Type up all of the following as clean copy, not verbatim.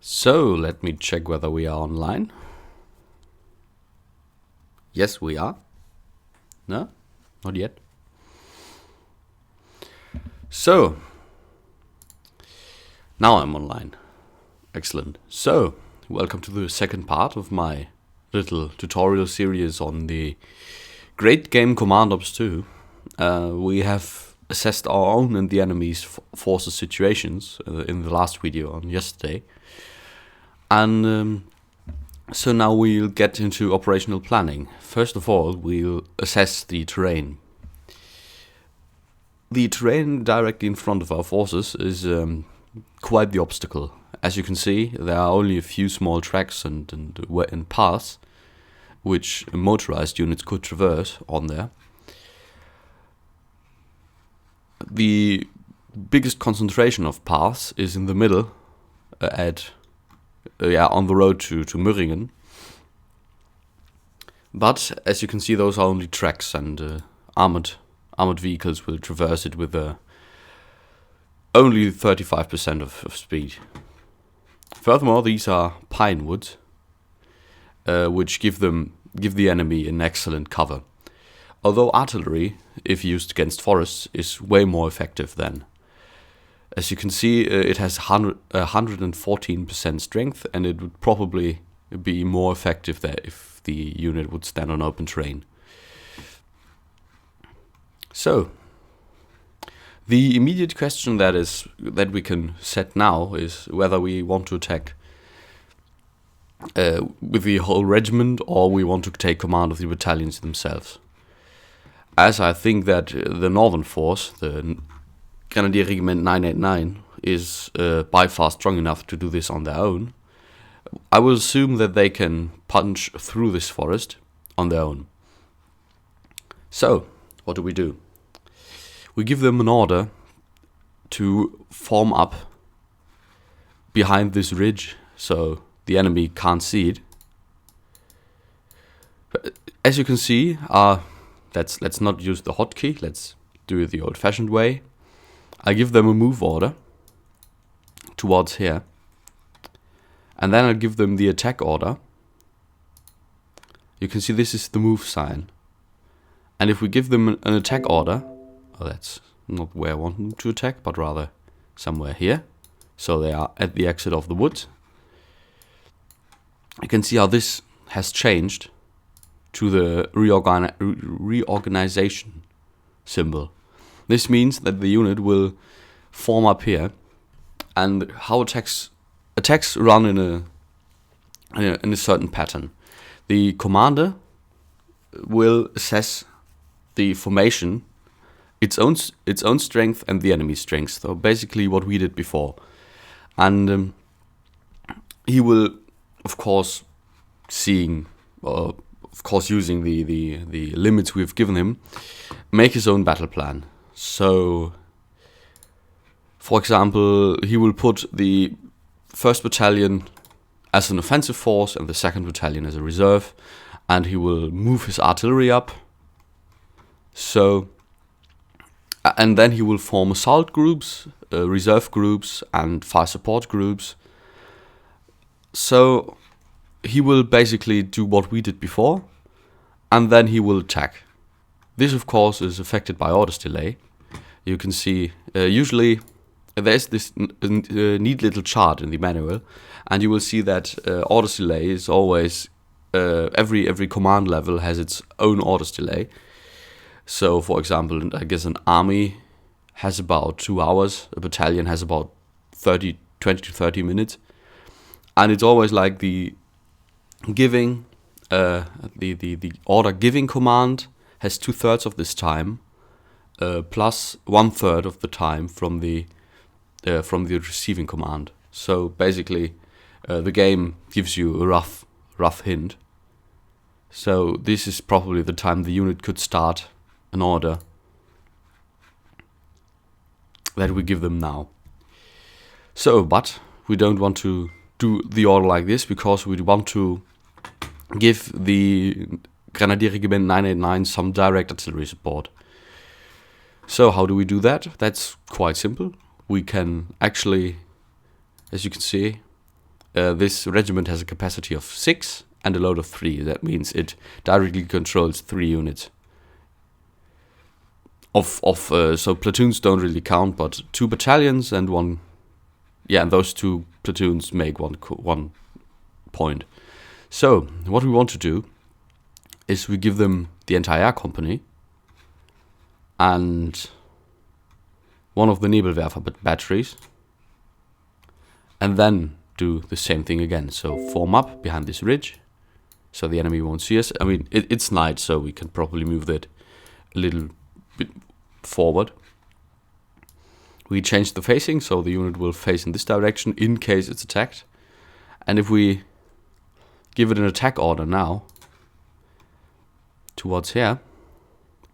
So let me check whether we are online. Yes, we are. No, not yet. So now I'm online. Excellent. So welcome to the second part of my little tutorial series on the great game Command Ops 2. We have assessed our own and the enemy's forces situations in the last video on yesterday. And so now we'll get into operational planning. First of all, we'll assess the terrain. The terrain directly in front of our forces is quite the obstacle. As you can see, there are only a few small tracks and paths which motorized units could traverse on there. The biggest concentration of paths is in the middle on the road to Möhringen. But as you can see, those are only tracks, and armored vehicles will traverse it with only 35% of speed. Furthermore, these are pine woods, which give the enemy an excellent cover. Although artillery, if used against forests, is way more effective then. As you can see, it has 114% strength, and it would probably be more effective there if the unit would stand on open terrain. So, the immediate question that we can set now is whether we want to attack with the whole regiment, or we want to take command of the battalions themselves. As I think that the northern force, the Grenadier Regiment 989, is by far strong enough to do this on their own, I will assume that they can punch through this forest on their own. So, what do? We give them an order to form up behind this ridge so the enemy can't see it. But as you can see, let's not use the hotkey, let's do it the old-fashioned way. I give them a move order towards here, and then I'll give them the attack order. You can see this is the move sign. And if we give them an attack order, that's not where I want them to attack, but rather somewhere here. So they are at the exit of the woods. You can see how this has changed to the reorganization symbol. This means that the unit will form up here, and how attacks run in a certain pattern. The commander will assess the formation, its own strength and the enemy's strength. So basically what we did before, and he will, of course, using the limits we've given him, make his own battle plan. So, for example, he will put the 1st battalion as an offensive force and the 2nd battalion as a reserve, and he will move his artillery up. So, and then he will form assault groups, reserve groups, and fire support groups. So, he will basically do what we did before, and then he will attack. This, of course, is affected by orders delay. You can see, usually there's this neat little chart in the manual, and you will see that orders delay is always, every command level has its own orders delay. So, for example, I guess an army has about 2 hours, a battalion has about 20 to 30 minutes, and it's always like the order giving command has 2/3 of this time, plus 1/3 of the time from the receiving command. So basically, the game gives you a rough hint. So this is probably the time the unit could start an order that we give them now. So, but we don't want to do the order like this, because we want to give the Grenadier Regiment 989 some direct artillery support. So how do we do that? That's quite simple. We can actually, as you can see, this regiment has a capacity of 6 and a load of 3. That means it directly controls 3 units. So platoons don't really count, but 2 battalions and 1. Yeah, and those 2 platoons make 1 point. So what we want to do is we give them the entire company and one of the Nebelwerfer batteries, and then do the same thing again. So form up behind this ridge, so the enemy won't see us. I mean, it's night, so we can probably move that a little bit forward. We change the facing, so the unit will face in this direction in case it's attacked. And if we give it an attack order now, towards here,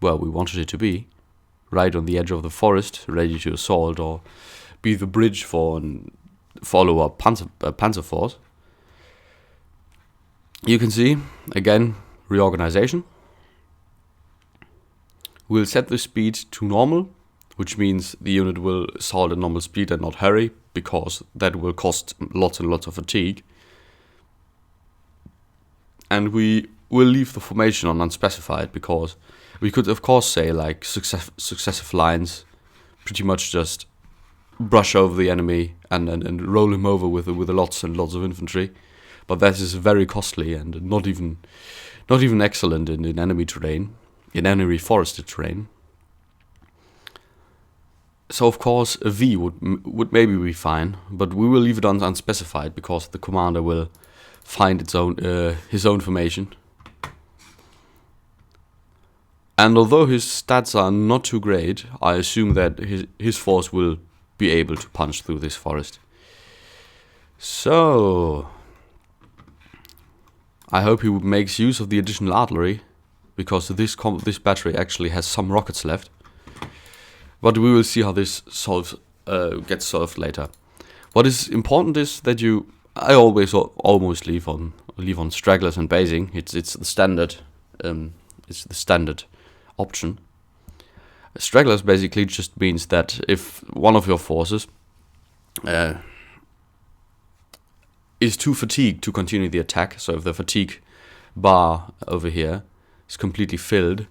where we wanted it to be, right on the edge of the forest, ready to assault or be the bridge for and follow up panzer force. You can see, again, reorganization. We'll set the speed to normal, which means the unit will assault at normal speed and not hurry, because that will cost lots and lots of fatigue. And we will leave the formation on unspecified, because we could of course say like successive lines, pretty much just brush over the enemy and roll him over with lots and lots of infantry, but that is very costly and not even excellent in enemy terrain, in enemy forested terrain. So of course a V would maybe be fine, but we will leave it on unspecified because the commander will find his own formation. And although his stats are not too great, I assume that his force will be able to punch through this forest. So I hope he makes use of the additional artillery, because this battery actually has some rockets left. But we will see how this gets solved later. What is important is that I always almost leave on stragglers and basing. It's the standard. It's the standard option. Stragglers basically just means that if one of your forces is too fatigued to continue the attack, so if the fatigue bar over here is completely filled,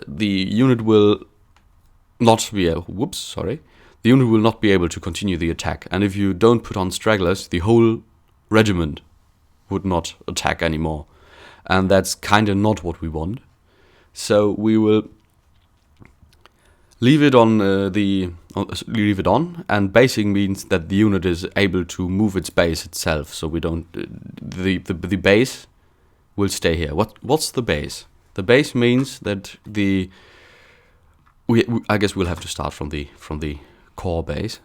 the unit will not be able, the unit will not be able to continue the attack. And if you don't put on stragglers, the whole regiment would not attack anymore. And that's kind of not what we want. So we will leave it on, and basing means that the unit is able to move its base itself. So we don't, the base will stay here. What's the base? The base means that I guess we'll have to start from the core base.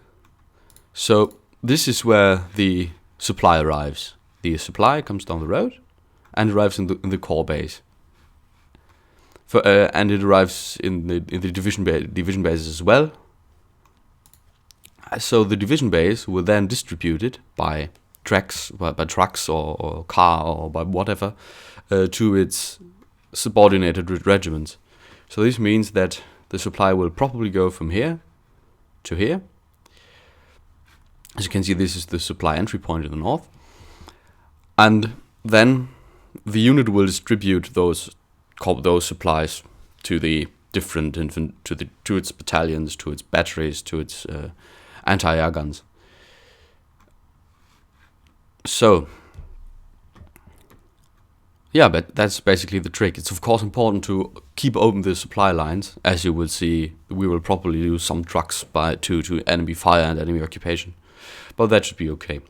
So this is where the supply arrives. The supply comes down the road and arrives in the core base. And it arrives in the division bases as well. So the division base will then distribute it by trucks or car or by whatever to its subordinated regiments. So this means that the supply will probably go from here to here. As you can see, this is the supply entry point in the north, and then the unit will distribute those supplies to the different to its battalions, to its batteries, to its anti-air guns. So yeah, but that's basically the trick. It's of course important to keep open the supply lines. As you will see, we will probably lose some trucks to enemy fire and enemy occupation, but that should be okay.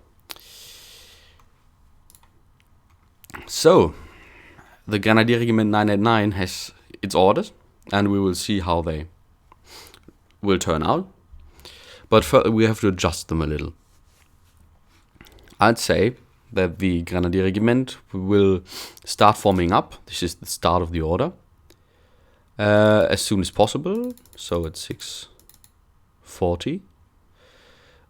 So the Grenadier Regiment 989 has its orders, and we will see how they will turn out. But first, we have to adjust them a little. I'd say that the Grenadier Regiment will start forming up. This is the start of the order. As soon as possible, so at 6:40.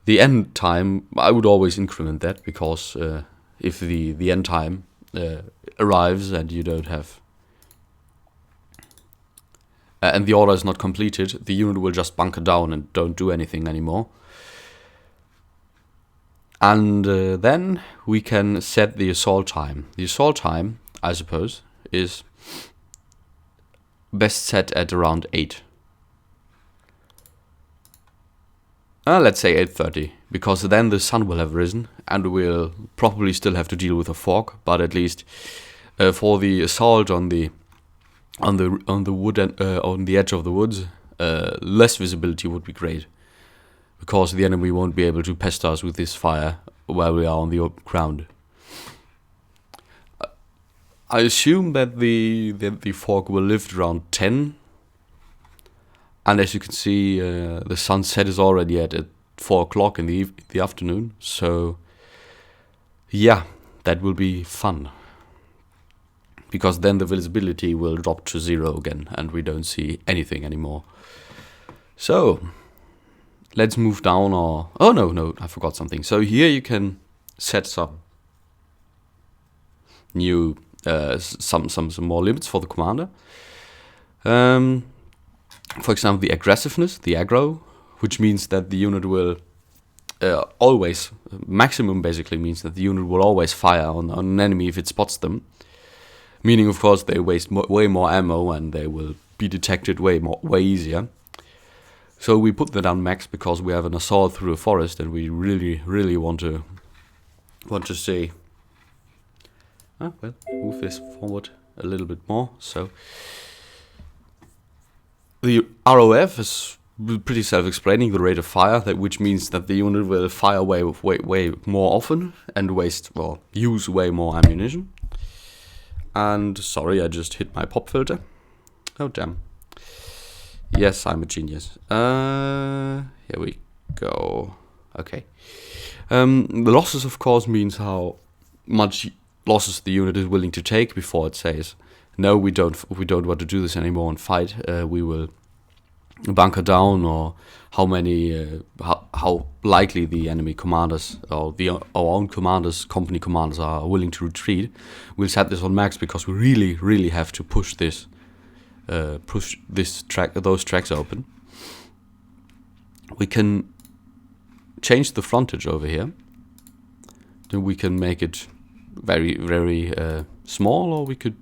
The end time, I would always increment that, because if the end time arrives and you don't have and the order is not completed, the unit will just bunker down and don't do anything anymore. And then we can set the assault time. The assault time, I suppose, is best set at around 8. Let's say 8:30, because then the sun will have risen, and we'll probably still have to deal with a fog. But at least for the assault on the wood and on the edge of the woods, less visibility would be great, because the enemy won't be able to pester us with this fire while we are on the open ground. I assume that the fog will lift around 10. And as you can see, the sunset is already at 4 o'clock in the afternoon. So, yeah, that will be fun. Because then the visibility will drop to 0 again, and we don't see anything anymore. So, let's move down oh no, I forgot something. So here you can set some new, some more limits for the commander. For example, the aggressiveness, the aggro, which means that the unit will always, maximum basically means that the unit will always fire on an enemy if it spots them. Meaning, of course, they waste way more ammo and they will be detected way easier. So we put that on max because we have an assault through a forest and we really want to see. Move this forward a little bit more. So the ROF is pretty self-explaining, the rate of fire, which means that the unit will fire way more often and use way more ammunition. And sorry, I just hit my pop filter. Oh damn. Yes, I'm a genius. Here we go. Okay. The losses, of course, means how much losses the unit is willing to take before it says, no, we don't want to do this anymore and fight. We will bunker down, or how many, how likely the enemy commanders or our own commanders, company commanders, are willing to retreat. We'll set this on max because we really have to push those tracks open. We can change the frontage over here. Then we can make it very small, or we could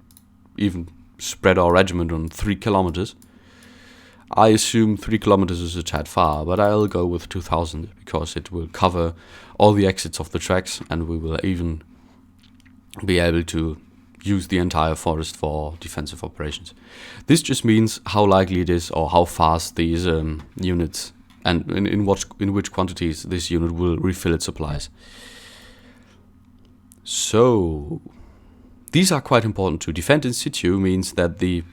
even spread our regiment on 3 kilometers. I assume 3 kilometers is a tad far, but I'll go with 2,000 because it will cover all the exits of the tracks, and we will even be able to use the entire forest for defensive operations. This just means how likely it is, or how fast these units and in which quantities this unit will refill its supplies. So these are quite important too. Defend in situ means that the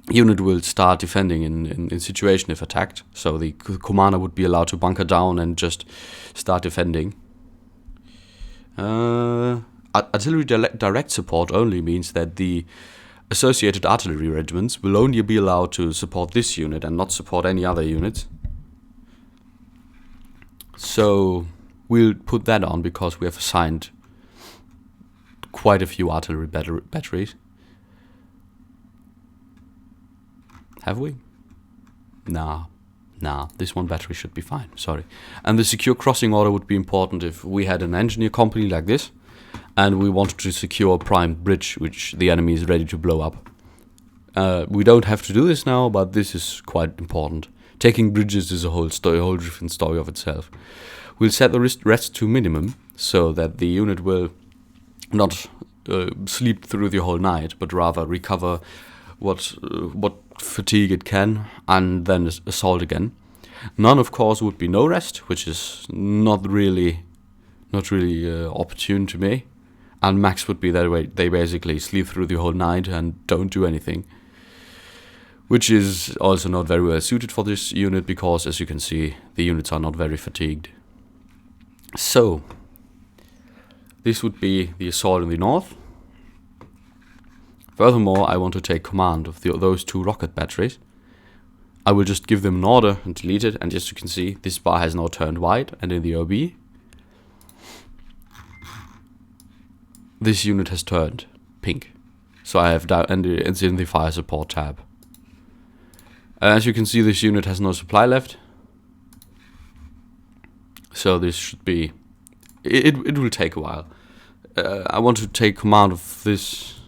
unit will start defending in situation if attacked. So the commander would be allowed to bunker down and just start defending. Artillery direct support only means that the associated artillery regiments will only be allowed to support this unit and not support any other units. So we'll put that on because we have assigned quite a few artillery batteries. Have we? Nah, this one battery should be fine, sorry. And the secure crossing order would be important if we had an engineer company like this, and we wanted to secure a primed bridge, which the enemy is ready to blow up. We don't have to do this now, but this is quite important. Taking bridges is a whole different story of itself. We'll set the rest to minimum, so that the unit will not sleep through the whole night, but rather recover what fatigue it can, and then assault again. None, of course, would be no rest, which is not really opportune to me. And max would be that way. They basically sleep through the whole night and don't do anything, which is also not very well suited for this unit because, as you can see, the units are not very fatigued. So this would be the assault in the north. Furthermore, I want to take command of those 2 rocket batteries. I will just give them an order and delete it, and as you can see, this bar has now turned white, and in the OB, this unit has turned pink. So I have and it's in the fire support tab. As you can see, this unit has no supply left. So this should be it will take a while. I want to take command of this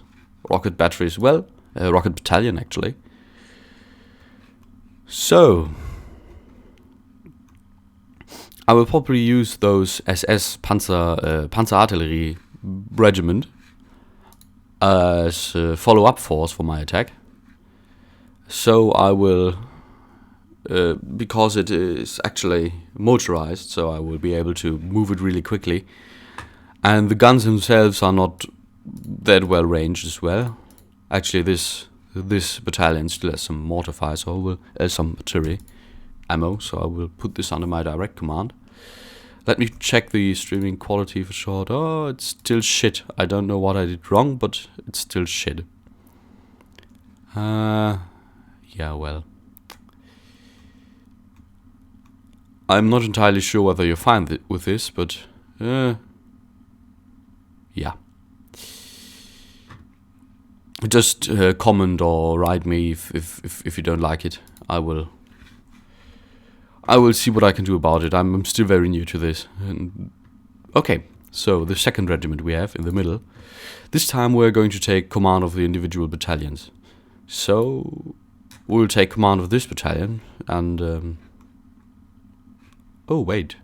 rocket battery as well, rocket battalion actually. So I will probably use those SS Panzer Artillery regiment as a follow-up force for my attack. So I will, because it is actually motorized, so I will be able to move it really quickly. And the guns themselves are not that well ranged as well. Actually, this battalion still has some mortar fire, so I will some artillery ammo. So I will put this under my direct command. Let me check the streaming quality for short. Oh, it's still shit. I don't know what I did wrong, but it's still shit. Yeah, well. I'm not entirely sure whether you're fine with this, but yeah. Just comment or write me if you don't like it. I will see what I can do about it. I'm still very new to this. Okay, so the second regiment we have in the middle. This time we're going to take command of the individual battalions. So we'll take command of this battalion and oh wait,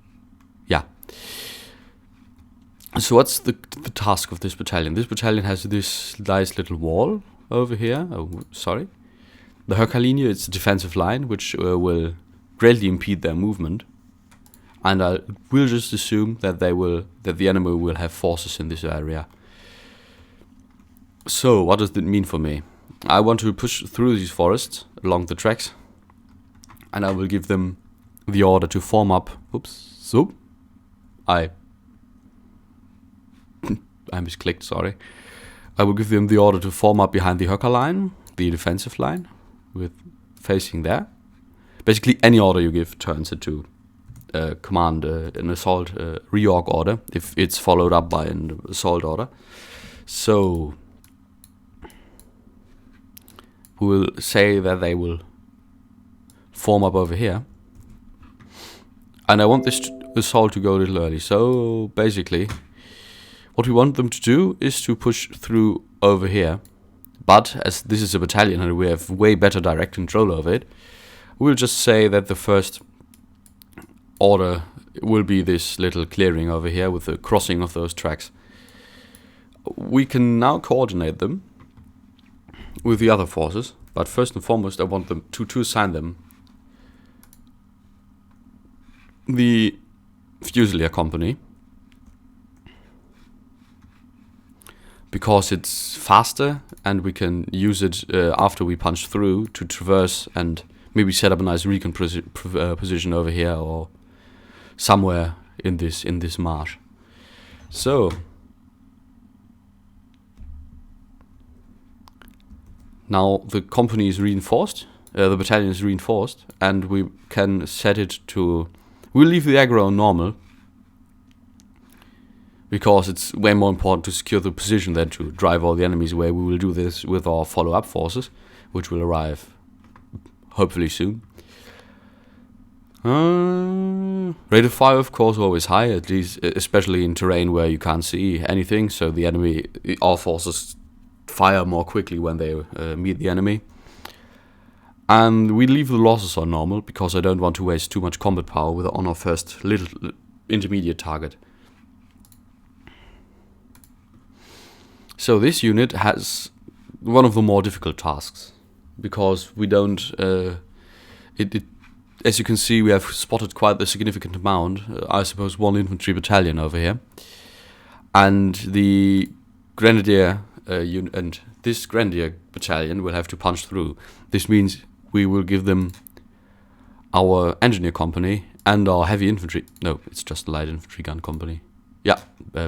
yeah. So what's the task of this battalion? This battalion has this nice little wall over here. Oh, sorry. The Höckerlinie, it's a defensive line which will greatly impede their movement, and I will just assume that the enemy will have forces in this area. So what does that mean for me? I want to push through these forests along the tracks, and I will give them the order to form up. Oops, so I misclicked, sorry. I will give them the order to form up behind the Höcker line, the defensive line, with facing there. Basically, any order you give turns into command an assault reorg order if it's followed up by an assault order. So we will say that they will form up over here, and I want this assault to go a little early. So basically, what we want them to do is to push through over here. But as this is a battalion and we have way better direct control over it, we'll just say that the first order will be this little clearing over here with the crossing of those tracks. We can now coordinate them with the other forces, but first and foremost I want them to assign them the Fusilier company, because it's faster and we can use it after we punch through to traverse and maybe set up a nice recon position over here or somewhere in this marsh. So now the company is reinforced, the battalion is reinforced, and we can set it to. We'll leave the aggro on normal, because it's way more important to secure the position than to drive all the enemies away. We will do this with our follow-up forces, which will arrive hopefully soon. Rate of fire, of course, always high, at least, especially in terrain where you can't see anything. So our forces fire more quickly when they meet the enemy. And we leave the losses on normal, because I don't want to waste too much combat power on our first little intermediate target. So this unit has one of the more difficult tasks, because we don't. As you can see, we have spotted quite a significant amount. I suppose one infantry battalion over here, and the grenadier unit and this grenadier battalion will have to punch through. This means we will give them our engineer company and our heavy infantry. No, it's just a light infantry gun company. Yeah,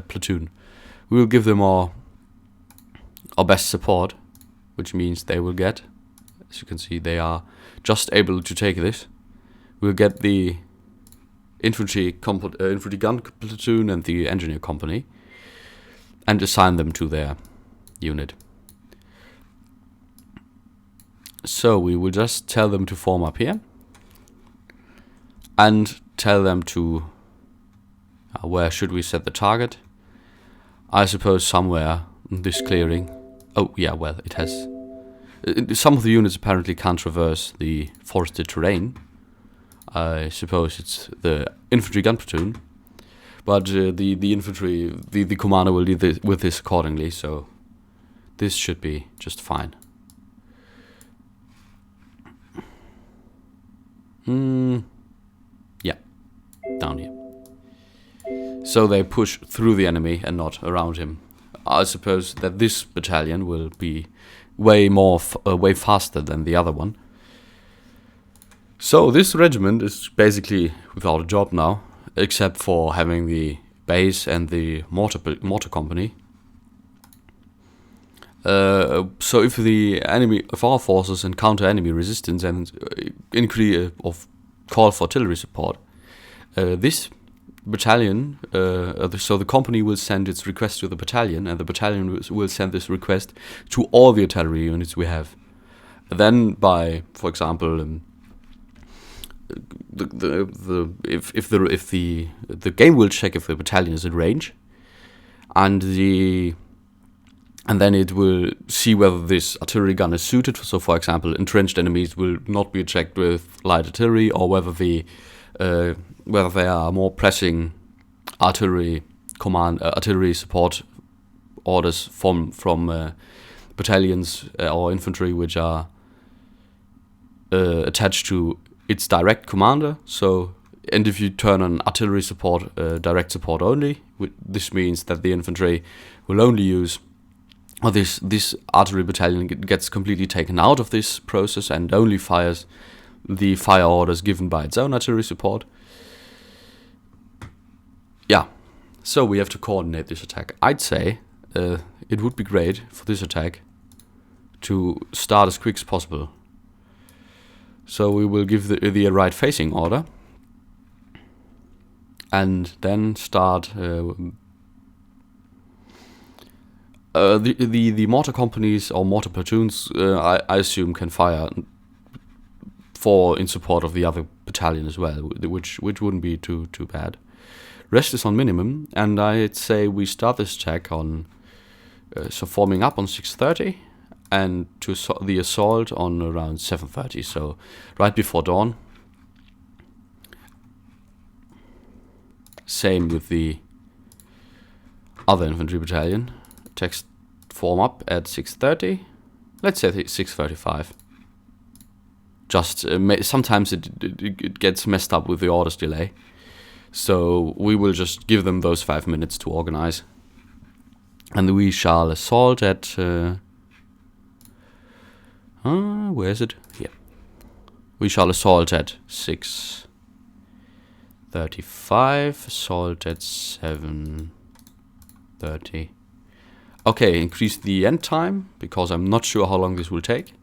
platoon. We will give them our best support, which means they will get, as you can see, they are just able to take this. We'll get the infantry gun platoon and the engineer company and assign them to their unit. So we will just tell them to form up here and tell them to Where should we set the target? I suppose somewhere in this clearing. Oh, yeah, well, it has... some of the units apparently can't traverse the forested terrain. I suppose it's the infantry gun platoon. But the infantry, the commander will deal with this accordingly, so this should be just fine. Yeah, down here. So they push through the enemy and not around him. I suppose that this battalion will be way faster than the other one. So this regiment is basically without a job now, except for having the base and the mortar company. So if our forces encounter enemy resistance and increase of call for artillery support, this battalion, so the company will send its request to the battalion, and the battalion will send this request to all the artillery units we have. Then, by, for example, if the game will check if the battalion is in range, and then it will see whether this artillery gun is suited. So, for example, entrenched enemies will not be attacked with light artillery, or whether there are more pressing artillery support orders from battalions or infantry which are attached to its direct commander. So, and if you turn on artillery support, direct support only, this means that the infantry will only use, or this artillery battalion gets completely taken out of this process and only fires the fire orders given by its own artillery support. Yeah, so we have to coordinate this attack. I'd say it would be great for this attack to start as quick as possible. So we will give the right facing order, and then start the mortar companies or mortar platoons. I assume can fire in support of the other battalion as well, which wouldn't be too bad. Rest is on minimum, and I'd say we start this attack on forming up on 6:30. And to the assault on around 7:30, so right before dawn. Same with the other infantry battalion. Text form up at 6:30. Let's say 6:35. Just sometimes it gets messed up with the orders delay, so we will just give them those 5 minutes to organize, and we shall assault at. Where is it? Here. We shall assault at 6:35. Assault at 7:30. Okay, increase the end time, because I'm not sure how long this will take.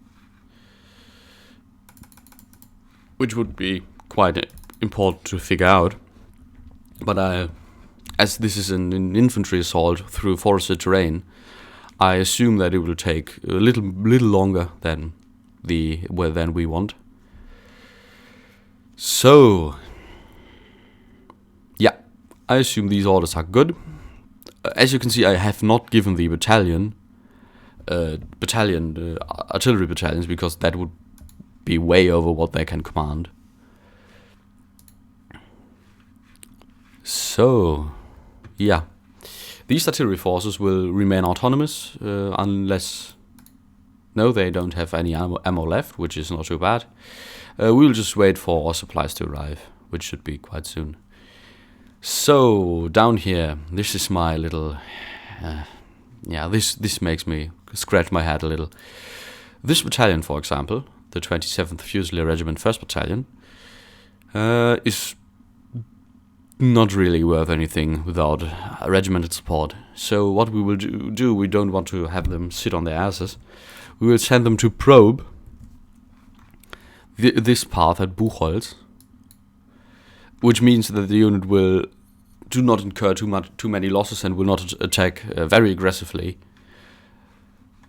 Which would be quite important to figure out. But as this is an infantry assault through forested terrain, I assume that it will take a little longer than we want. So, yeah, I assume these orders are good. As you can see, I have not given the artillery battalions, because that would be way over what they can command. So, yeah. These artillery forces will remain autonomous unless... No, they don't have any ammo left, which is not too bad. We'll just wait for our supplies to arrive, which should be quite soon. So, down here, this is my little... this makes me scratch my head a little. This battalion, for example, the 27th Fusilier Regiment 1st Battalion, is not really worth anything without regimental support. So what we will do, we don't want to have them sit on their asses. We will send them to probe this path at Buchholz, which means that the unit will do not incur too many losses and will not attack very aggressively.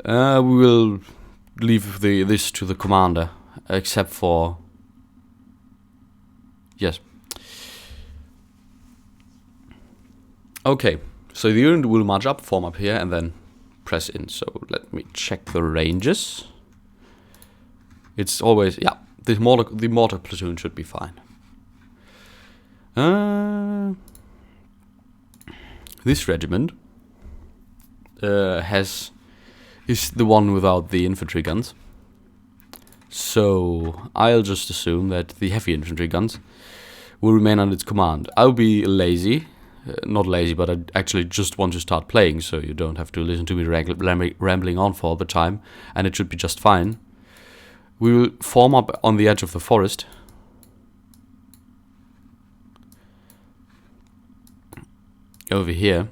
We will leave this to the commander, except for... Yes. Okay, so the unit will march up, form up here, and then press in. So let me check the ranges. It's always, yeah, the mortar platoon should be fine. This regiment is the one without the infantry guns. So I'll just assume that the heavy infantry guns will remain under its command. I'll be lazy. Not lazy, but I actually just want to start playing, so you don't have to listen to me rambling on for all the time, and it should be just fine. We will form up on the edge of the forest. Over here.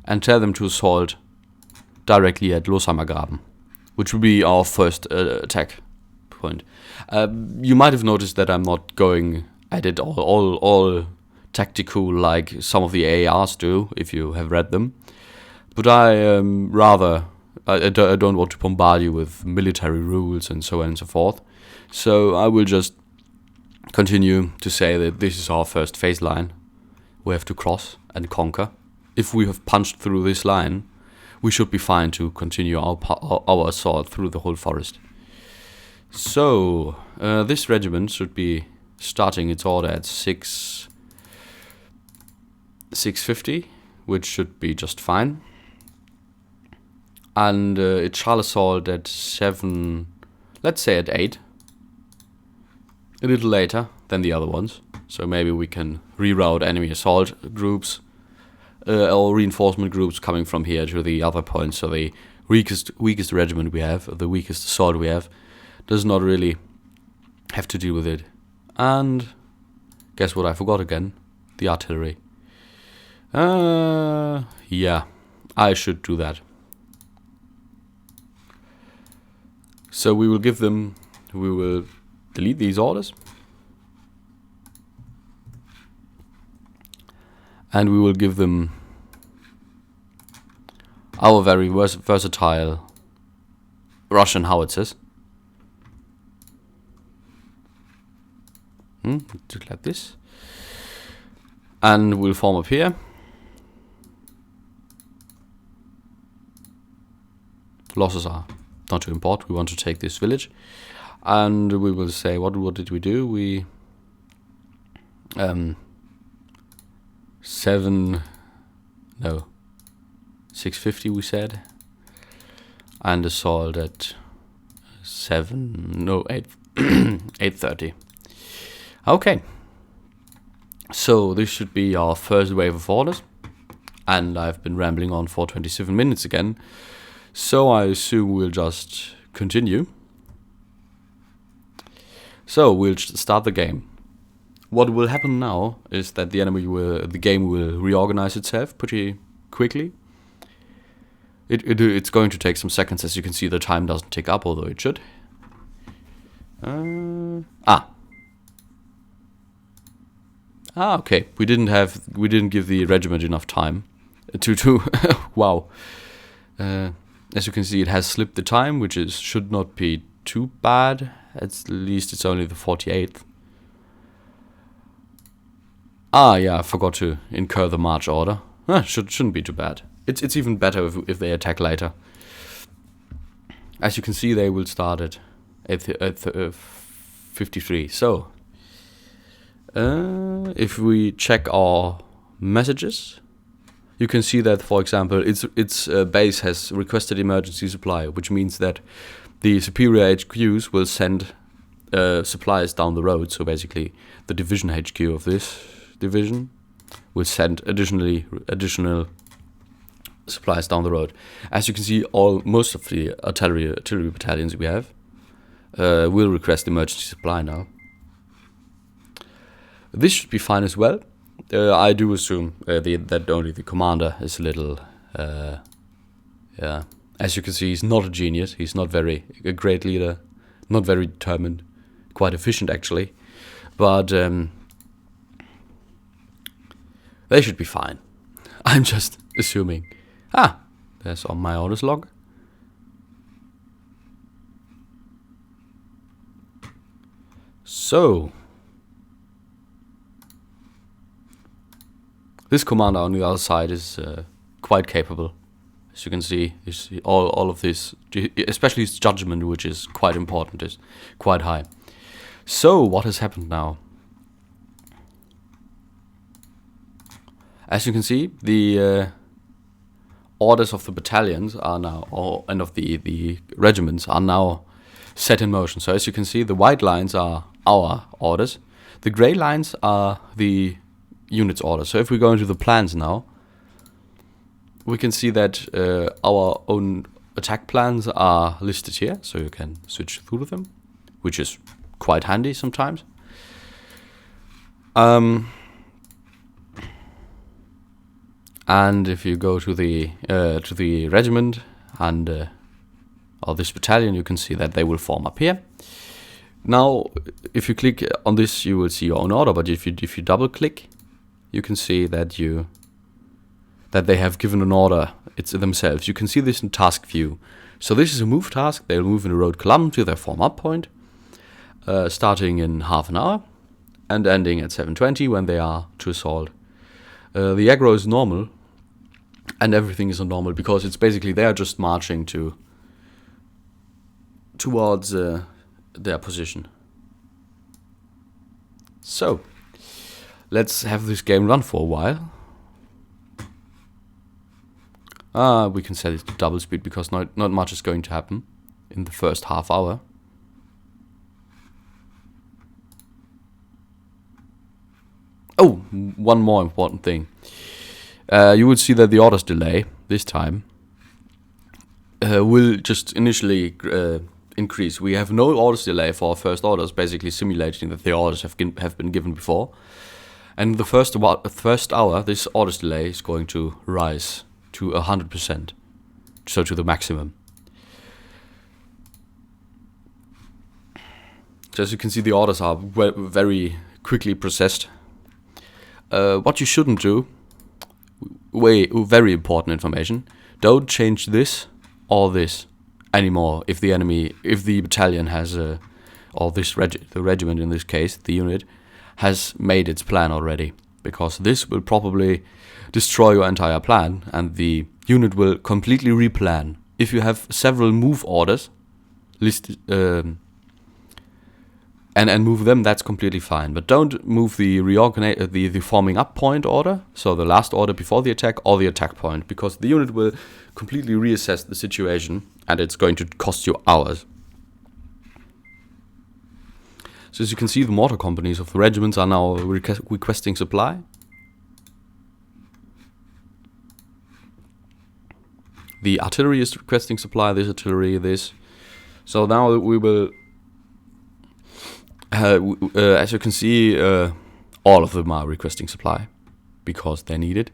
And tell them to assault directly at Losheimer Graben, which will be our first attack point. You might have noticed that I'm not going at it all tactical like some of the ARs do, if you have read them. But I don't want to bombard you with military rules and so on and so forth. So I will just continue to say that this is our first phase line. We have to cross and conquer. If we have punched through this line, we should be fine to continue our assault through the whole forest. So this regiment should be starting its order at 650, which should be just fine. And it shall assault at 7, let's say at 8. A little later than the other ones. So maybe we can reroute enemy assault groups or reinforcement groups coming from here to the other points. So the weakest regiment we have, the weakest assault we have, does not really have to deal with it. And guess what I forgot again? The artillery. Yeah, I should do that. So we will delete these orders. And we will give them our very versatile Russian howitzers. Just like this. And we'll form up here. Losses are not too important. We want to take this village. And we will say, what did we do? We 650 we said, and assault at 830. Okay, so this should be our first wave of orders, and I've been rambling on for 27 minutes again, so I assume we'll just continue. So we'll start the game. What will happen now is that the game will reorganize itself pretty quickly. It's going to take some seconds. As you can see, the time doesn't tick up, although it should. Okay. We didn't give the regiment enough time to wow. As you can see, it has slipped the time, which should not be too bad. At least it's only the 48th. Yeah, I forgot to incur the march order. Shouldn't be too bad. It's even better if they attack later. As you can see, they will start at 53. So, if we check our messages, you can see that, for example, its base has requested emergency supply, which means that the superior HQs will send supplies down the road. So basically, the division HQ of this division will send additional supplies down the road. As you can see, most of the artillery battalions we have will request emergency supply now. This should be fine as well. I do assume that only the commander is a little, As you can see, he's not a genius. He's not a great leader, not very determined, quite efficient actually, but they should be fine. I'm just assuming. There's on my orders log. So This commander on the other side is quite capable. As you can see, all of this, especially his judgment, which is quite important, is quite high. So, what has happened now? As you can see, the orders of the battalions are now, and of the regiments are now set in motion. So as you can see, the white lines are our orders. The gray lines are the unit's orders. So if we go into the plans now, we can see that our own attack plans are listed here. So you can switch through them, which is quite handy sometimes. And if you go to the regiment and or this battalion, you can see that they will form up here. Now, if you click on this, you will see your own order. But if you double click, you can see that they have given an order. It's themselves. You can see this in task view. So this is a move task. They'll move in a road column to their form up point, starting in half an hour and ending at 7:20 when they are to assault. The aggro is normal, and everything is normal because it's basically they are just marching towards their position. So let's have this game run for a while. We can set it to double speed because not much is going to happen in the first half hour. Oh, one more important thing. You will see that the orders delay this time will just initially increase. We have no orders delay for our first orders, basically simulating that the orders have been given before. And the first hour, this orders delay is going to rise to 100%, so to the maximum. So as you can see, the orders are very quickly processed. What you shouldn't do, very important information, don't change this or this anymore if the battalion has, or the regiment in this case, the unit, has made its plan already. Because this will probably destroy your entire plan and the unit will completely replan. If you have several move orders listed, and move them, that's completely fine. But don't move the forming up point order, so the last order before the attack, or the attack point, because the unit will completely reassess the situation and it's going to cost you hours. So as you can see, the mortar companies of the regiments are now requesting supply. The artillery is requesting supply, this artillery, this. So now we will... as you can see, all of them are requesting supply because they need it.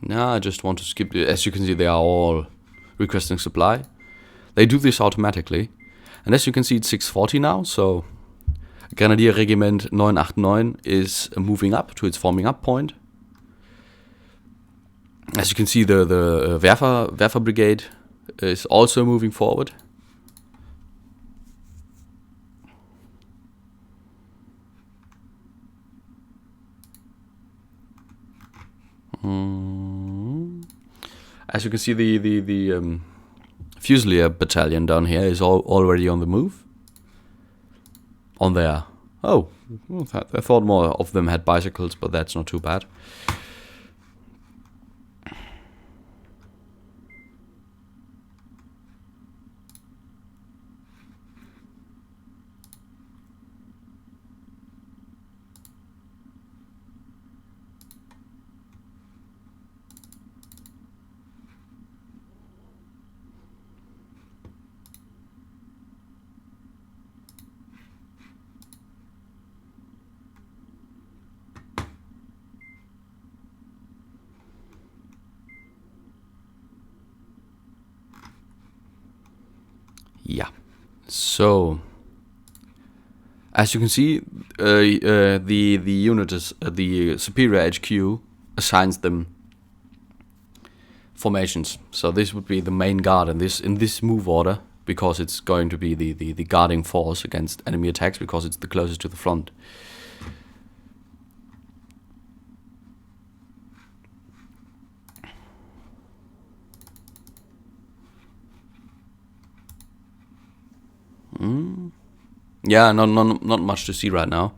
Now I just want to skip it. As you can see, they are all requesting supply. They do this automatically. And as you can see, it's 6:40 now, so Grenadier Regiment 989 is moving up to its forming up point. As you can see, the Werfer Brigade is also moving forward. As you can see, the Fusilier battalion down here is already on the move. On there. Oh, I thought more of them had bicycles, but that's not too bad. Yeah, so As you can see, the unit is the superior HQ assigns them formations. So this would be the main guard in this move order, because it's going to be the guarding force against enemy attacks, because it's the closest to the front. Yeah, not much to see right now.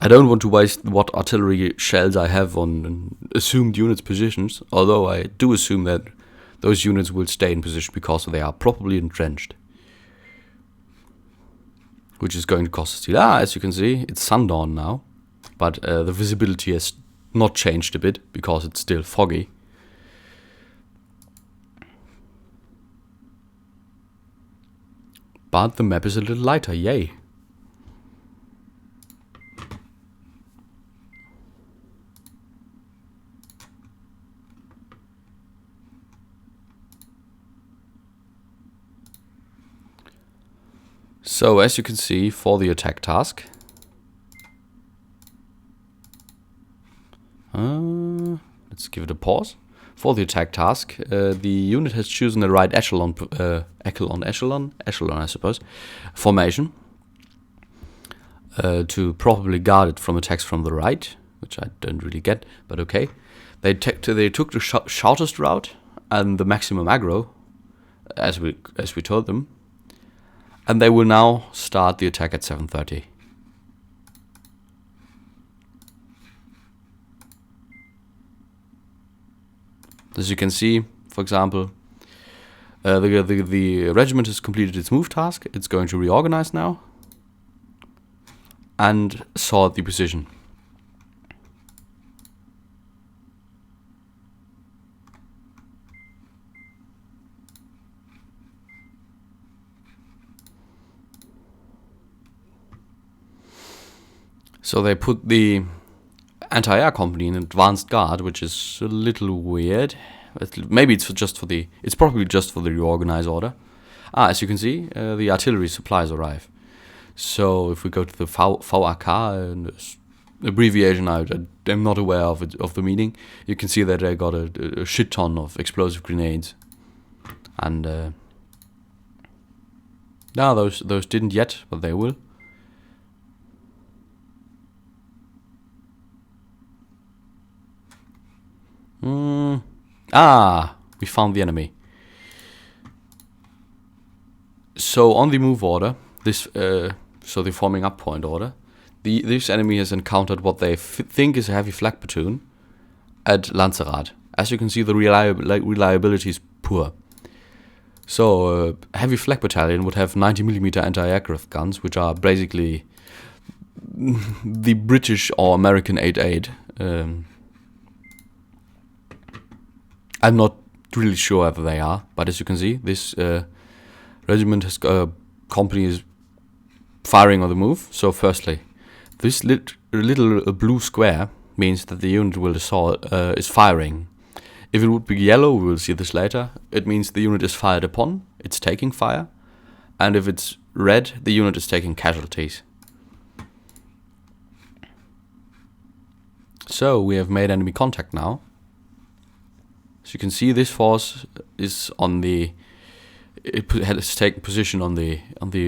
I don't want to waste what artillery shells I have on assumed units' positions, although I do assume that those units will stay in position because they are properly entrenched. Which is going to cost us steel. As you can see, it's sundown now, but the visibility has not changed a bit because it's still foggy. But the map is a little lighter, yay. So as you can see, for the attack task, let's give it a pause. For the attack task, the unit has chosen the right echelon, I suppose, formation to probably guard it from attacks from the right, which I don't really get, but okay. They took the shortest route and the maximum aggro, as we told them, and they will now start the attack at 7:30. As you can see, for example, the regiment has completed its move task. It's going to reorganize now and sort the position. So they put the anti-air company in advanced guard, which is a little weird. Maybe it's probably just for the reorganize order. As you can see, the artillery supplies arrive. So if we go to the VAK, abbreviation I'm not aware of the meaning, you can see that they got a shit ton of explosive grenades. And no, those didn't yet, but they will. We found the enemy. So on the move order, so the forming up point order, this enemy has encountered what they think is a heavy flak platoon at Lanzerat. As you can see, the reliability is poor. So heavy flak battalion would have 90mm anti-aircraft guns, which are basically the British or American 8.8. I'm not really sure whether they are, but as you can see, this regiment has company is firing on the move. So firstly, this little blue square means that the unit is firing. If it would be yellow, we will see this later, it means the unit is fired upon, it's taking fire. And if it's red, the unit is taking casualties. So we have made enemy contact now. As you can see, this force is has taken position on the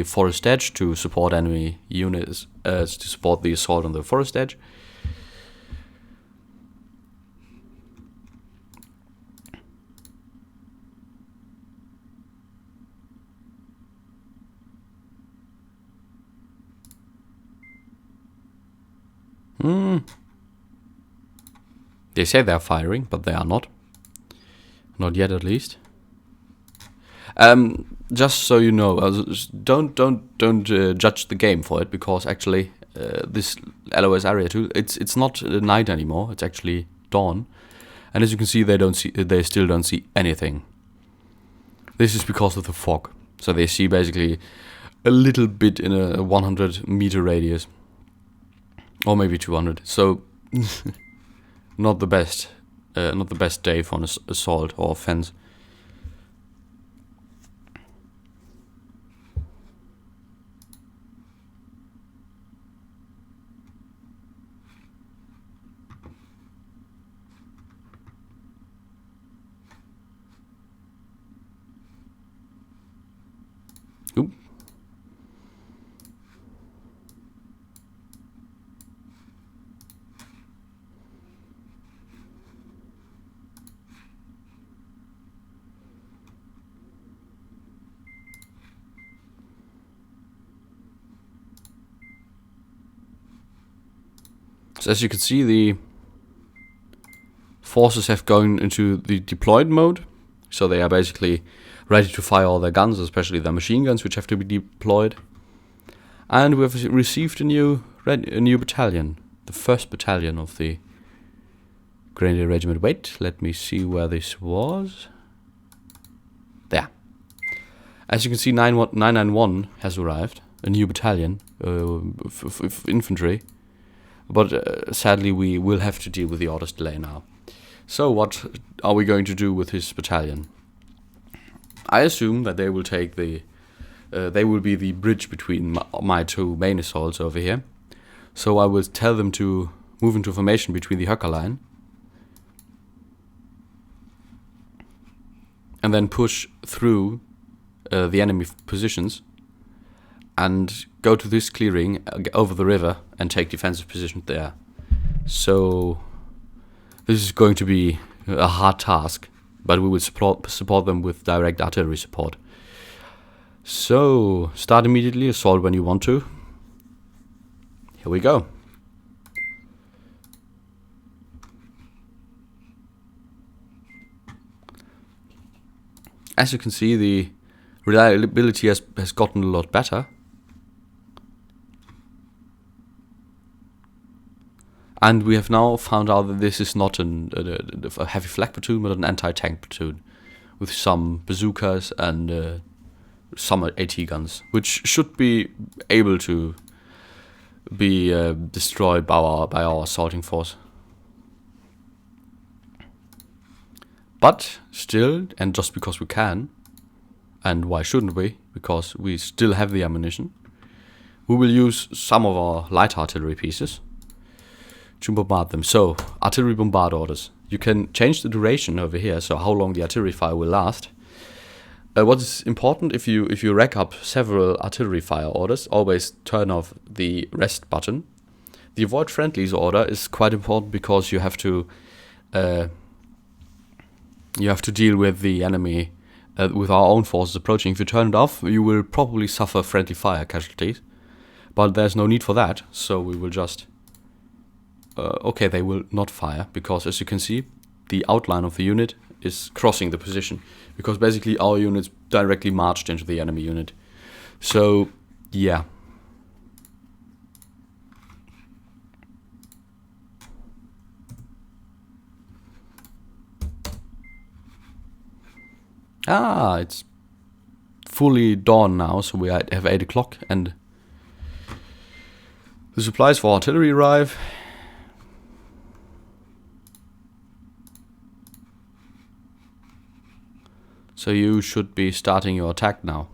forest edge to support enemy units, to support the assault on the forest edge. They say they're firing, but they are not. Not yet, at least. Just so you know, don't judge the game for it, because actually this LOS area too, it's not night anymore. It's actually dawn, and as you can see, they still don't see anything. This is because of the fog. So they see basically a little bit in a 100-meter radius, or maybe 200. So not the best. Not the best day for an assault or offense. So as you can see, the forces have gone into the deployed mode. So they are basically ready to fire all their guns, especially their machine guns, which have to be deployed. And we have received a new battalion, the first battalion of the Grenadier Regiment. Wait, let me see where this was. There. As you can see, 991 has arrived, a new battalion of infantry. But sadly, we will have to deal with the orders delay now. So what are we going to do with his battalion? I assume that they will take they will be the bridge between my two main assaults over here. So I will tell them to move into formation between the Höcker line. And then push through the enemy positions. And go to this clearing over the river and take defensive positions there. So this is going to be a hard task, but we will support them with direct artillery support. So start immediately, assault when you want to. Here we go. As you can see, the reliability has gotten a lot better. And we have now found out that this is not a heavy flak platoon, but an anti-tank platoon with some bazookas and some AT guns, which should be able to be destroyed by our assaulting force. But still, and just because we can, and why shouldn't we? Because we still have the ammunition, we will use some of our light artillery pieces to bombard them. So, artillery bombard orders. You can change the duration over here, so how long the artillery fire will last. What is important, if you rack up several artillery fire orders, always turn off the rest button. The avoid friendlies order is quite important because you have to deal with the enemy, with our own forces approaching. If you turn it off, you will probably suffer friendly fire casualties, but there's no need for that, so we will just okay, they will not fire, because as you can see, the outline of the unit is crossing the position, because basically our units directly marched into the enemy unit. So, yeah. It's fully dawn now, so we have 8 o'clock, and the supplies for artillery arrive. So you should be starting your attack now.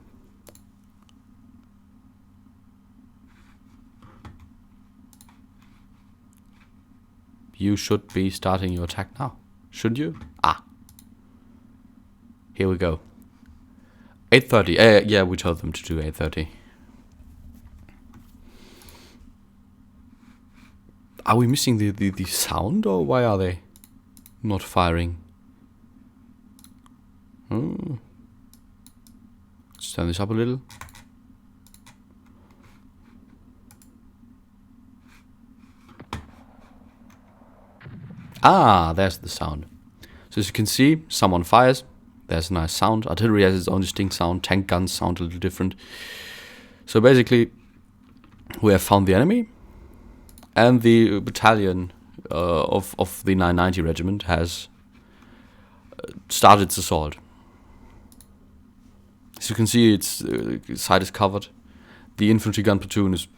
You should be starting your attack now. Should you? Here we go. 8:30. Yeah, we told them to do 8:30. Are we missing the sound, or why are they not firing? Let's turn this up a little. There's the sound. So as you can see, someone fires. There's a nice sound. Artillery has its own distinct sound. Tank guns sound a little different. So basically, we have found the enemy, and the battalion of the 990 regiment has started its assault. As you can see, its side is covered. The infantry gun platoon is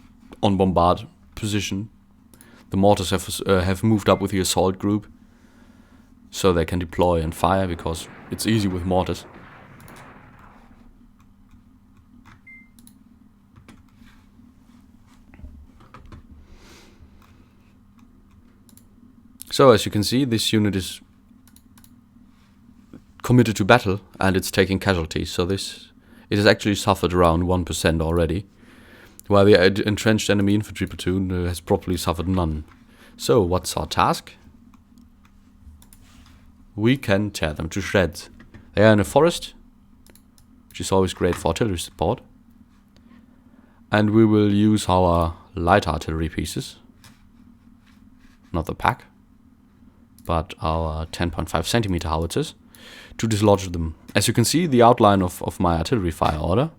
on bombard position. The mortars have moved up with the assault group, so they can deploy and fire, because it's easy with mortars. So as you can see, this unit is committed to battle, and it's taking casualties. So it has actually suffered around 1% already, while the entrenched enemy infantry platoon has probably suffered none. So what's our task? We can tear them to shreds. They are in a forest, which is always great for artillery support. And we will use our light artillery pieces not the pack, but our 10.5 centimeter howitzers, to dislodge them. As you can see, the outline of my artillery fire order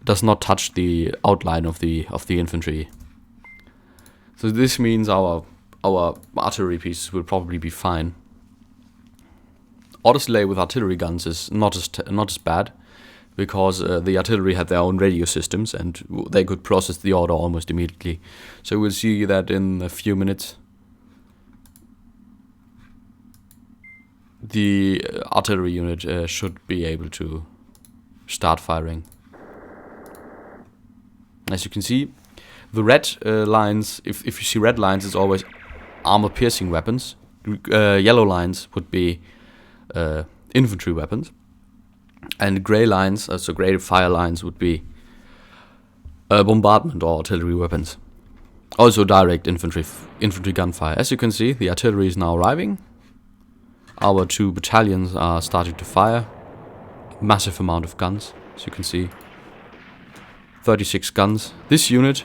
does not touch the outline of the infantry. So this means our artillery pieces will probably be fine. Order delay with artillery guns is not as bad, because the artillery had their own radio systems and they could process the order almost immediately. So we'll see that in a few minutes. The artillery unit should be able to start firing. As you can see, the red lines, if you see red lines, it's always armor-piercing weapons. Yellow lines would be infantry weapons. And grey lines, so grey fire lines, would be bombardment or artillery weapons. Also direct infantry gunfire. As you can see, the artillery is now arriving. Our 2 battalions are starting to fire. Massive amount of guns, as you can see. 36 guns. This unit's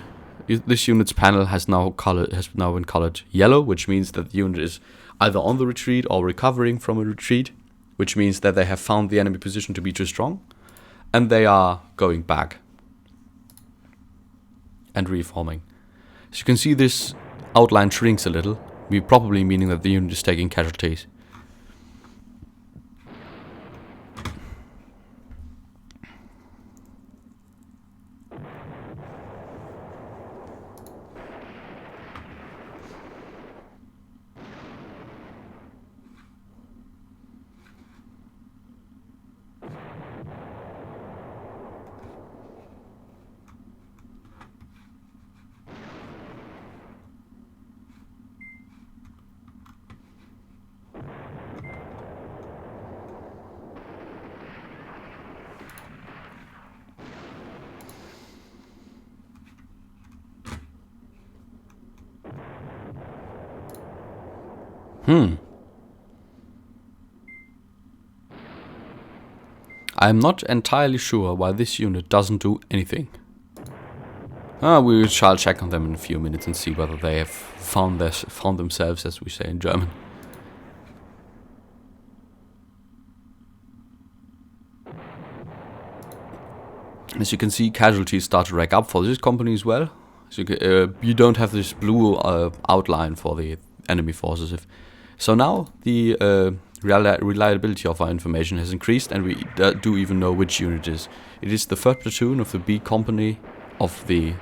panel has now been colored yellow, which means that the unit is either on the retreat or recovering from a retreat, which means that they have found the enemy position to be too strong, and they are going back and reforming. As you can see, this outline shrinks a little, probably meaning that the unit is taking casualties. I'm not entirely sure why this unit doesn't do anything. We shall check on them in a few minutes and see whether they have found themselves, as we say in German. As you can see, casualties start to rack up for this company as well. So you don't have this blue outline for the enemy forces. So now the reliability of our information has increased, and we do even know which unit it is. It is the 3rd platoon of the B company of the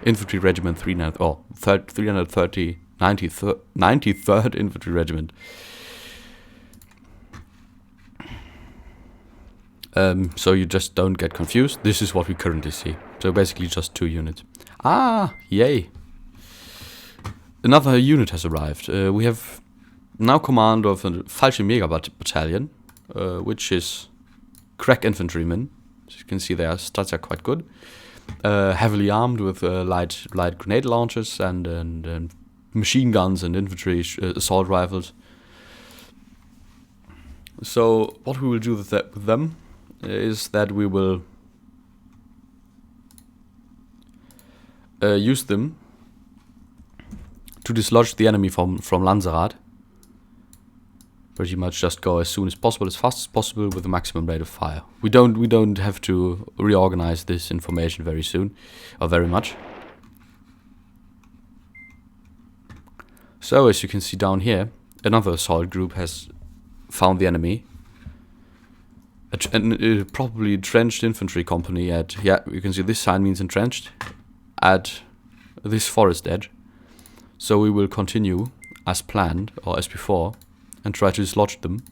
infantry regiment 93rd infantry regiment. So you just don't get confused. This is what we currently see. So basically just 2 units. Yay! Another unit has arrived. We have now command of a Fallschirmjäger battalion, which is crack infantrymen. As you can see, their stats are quite good. Heavily armed with light grenade launchers and machine guns and infantry assault rifles. So what we will do with them is that we will use them to dislodge the enemy from Lanzarat. Pretty much just go as soon as possible, as fast as possible, with the maximum rate of fire. We don't have to reorganize this information very soon, or very much. So as you can see down here, another assault group has found the enemy. Probably entrenched infantry company at, you can see this sign means entrenched, at this forest edge. So we will continue as planned, or as before, and try to dislodge them.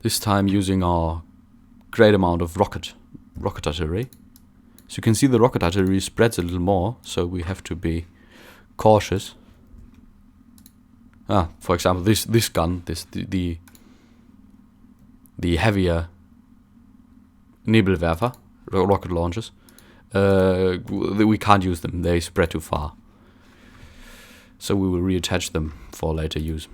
This time using our great amount of rocket artillery. So you can see the rocket artillery spreads a little more, so we have to be cautious. For example, this gun, the heavier Nebelwerfer rocket launchers, we can't use them, they spread too far. So we will reattach them for later use.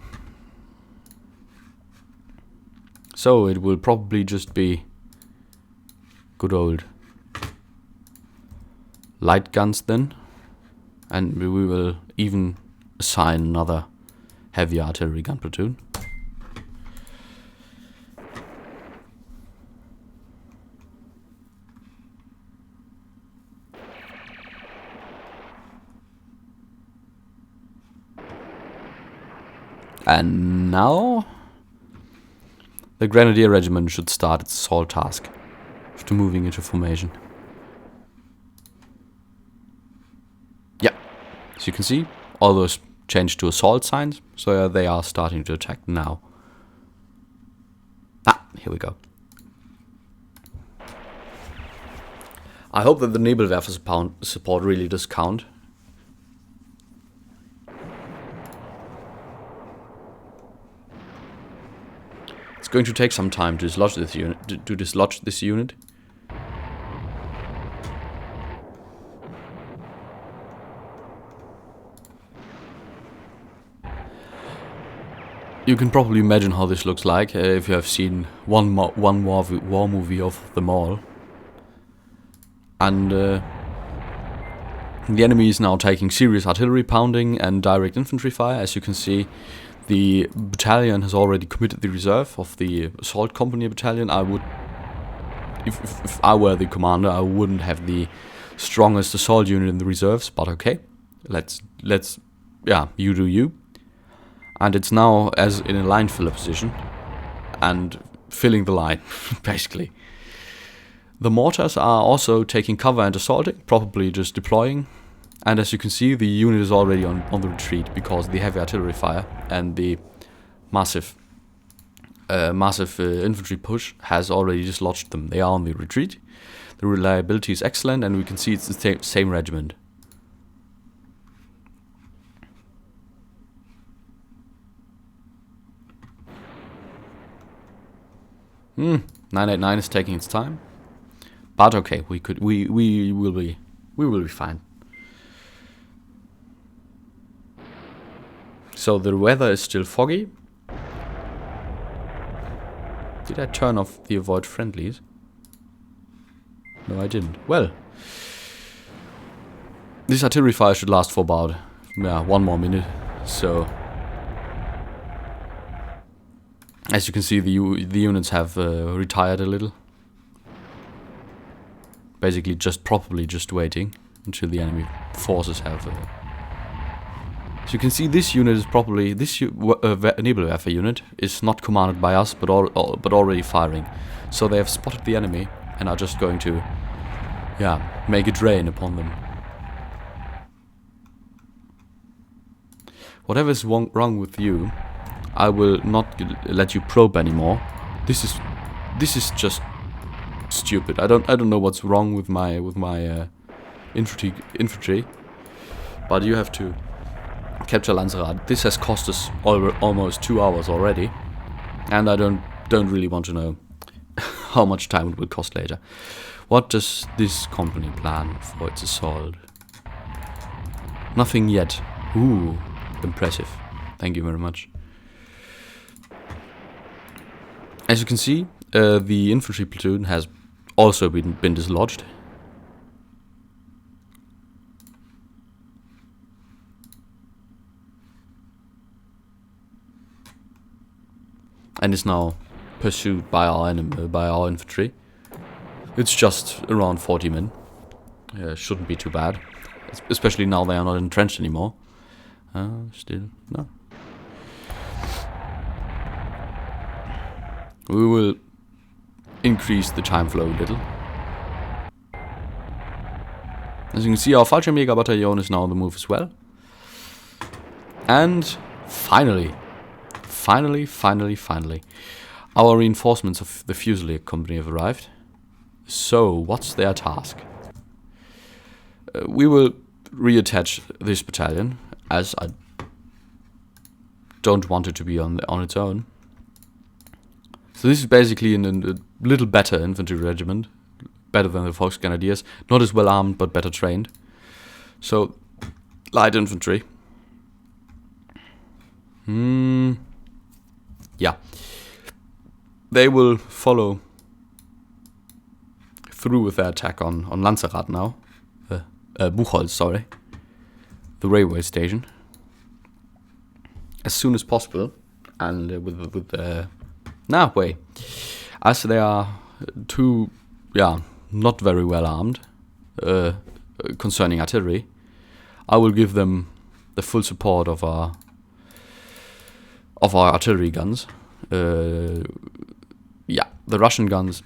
So it will probably just be good old light guns then, And we will even assign another heavy artillery gun platoon. And now the Grenadier Regiment should start its assault task after moving into formation. Yeah, as you can see, all those changed to assault signs, so they are starting to attack now. Ah, here we go. I hope that the Nebelwerfer support really does count. It's going to take some time to dislodge this unit. To dislodge this unit. You can probably imagine how this looks like if you have seen one war movie of them all. And the enemy is now taking serious artillery pounding and direct infantry fire. As you can see, the battalion has already committed the reserve of the assault company battalion. I would, if I were the commander, I wouldn't have the strongest assault unit in the reserves. But okay, let's yeah, you do you. And it's now as in a line filler position and filling the line, basically. The mortars are also taking cover and assaulting, probably just deploying. And as you can see, the unit is already on the retreat because the heavy artillery fire and the massive infantry push has already dislodged them. They are on the retreat. The reliability is excellent, and we can see it's the same regiment. Hmm, 989 is taking its time, but okay, we will be fine. So the weather is still foggy. Did I turn off the avoid friendlies? No, I didn't. Well, this artillery fire should last for about 1 more minute. So, as you can see, the units have retired a little. Basically, probably just waiting until the enemy forces have. So you can see this unit is probably this Nebelwerfer unit is not commanded by us, but already firing. So they have spotted the enemy and are just going to, make it rain upon them. Whatever is wrong with you, I will not let you probe anymore. This is just stupid. I don't know what's wrong with my infantry, but you have to capture Lanzarat. This has cost us almost 2 hours already, and I don't really want to know how much time it will cost later. What does this company plan for its assault? Nothing yet. Ooh, impressive. Thank you very much. As you can see, the infantry platoon has also been dislodged. And is now pursued by our infantry. It's just around 40 men. Shouldn't be too bad, especially now they are not entrenched anymore. Still no. We will increase the time flow a little. As you can see, our Fallschirmjäger battalion is now on the move as well. And finally, our reinforcements of the Fusilier company have arrived. So, what's their task? We will reattach this battalion, as I don't want it to be on its own. So this is basically a little better infantry regiment, better than the Volksgrenadiers, not as well armed but better trained. So, light infantry. Yeah, they will follow through with their attack on Lanzarat now. Buchholz, sorry. the railway station as soon as possible, and as they are too, not very well armed concerning artillery, I will give them the full support of our artillery guns. The Russian guns.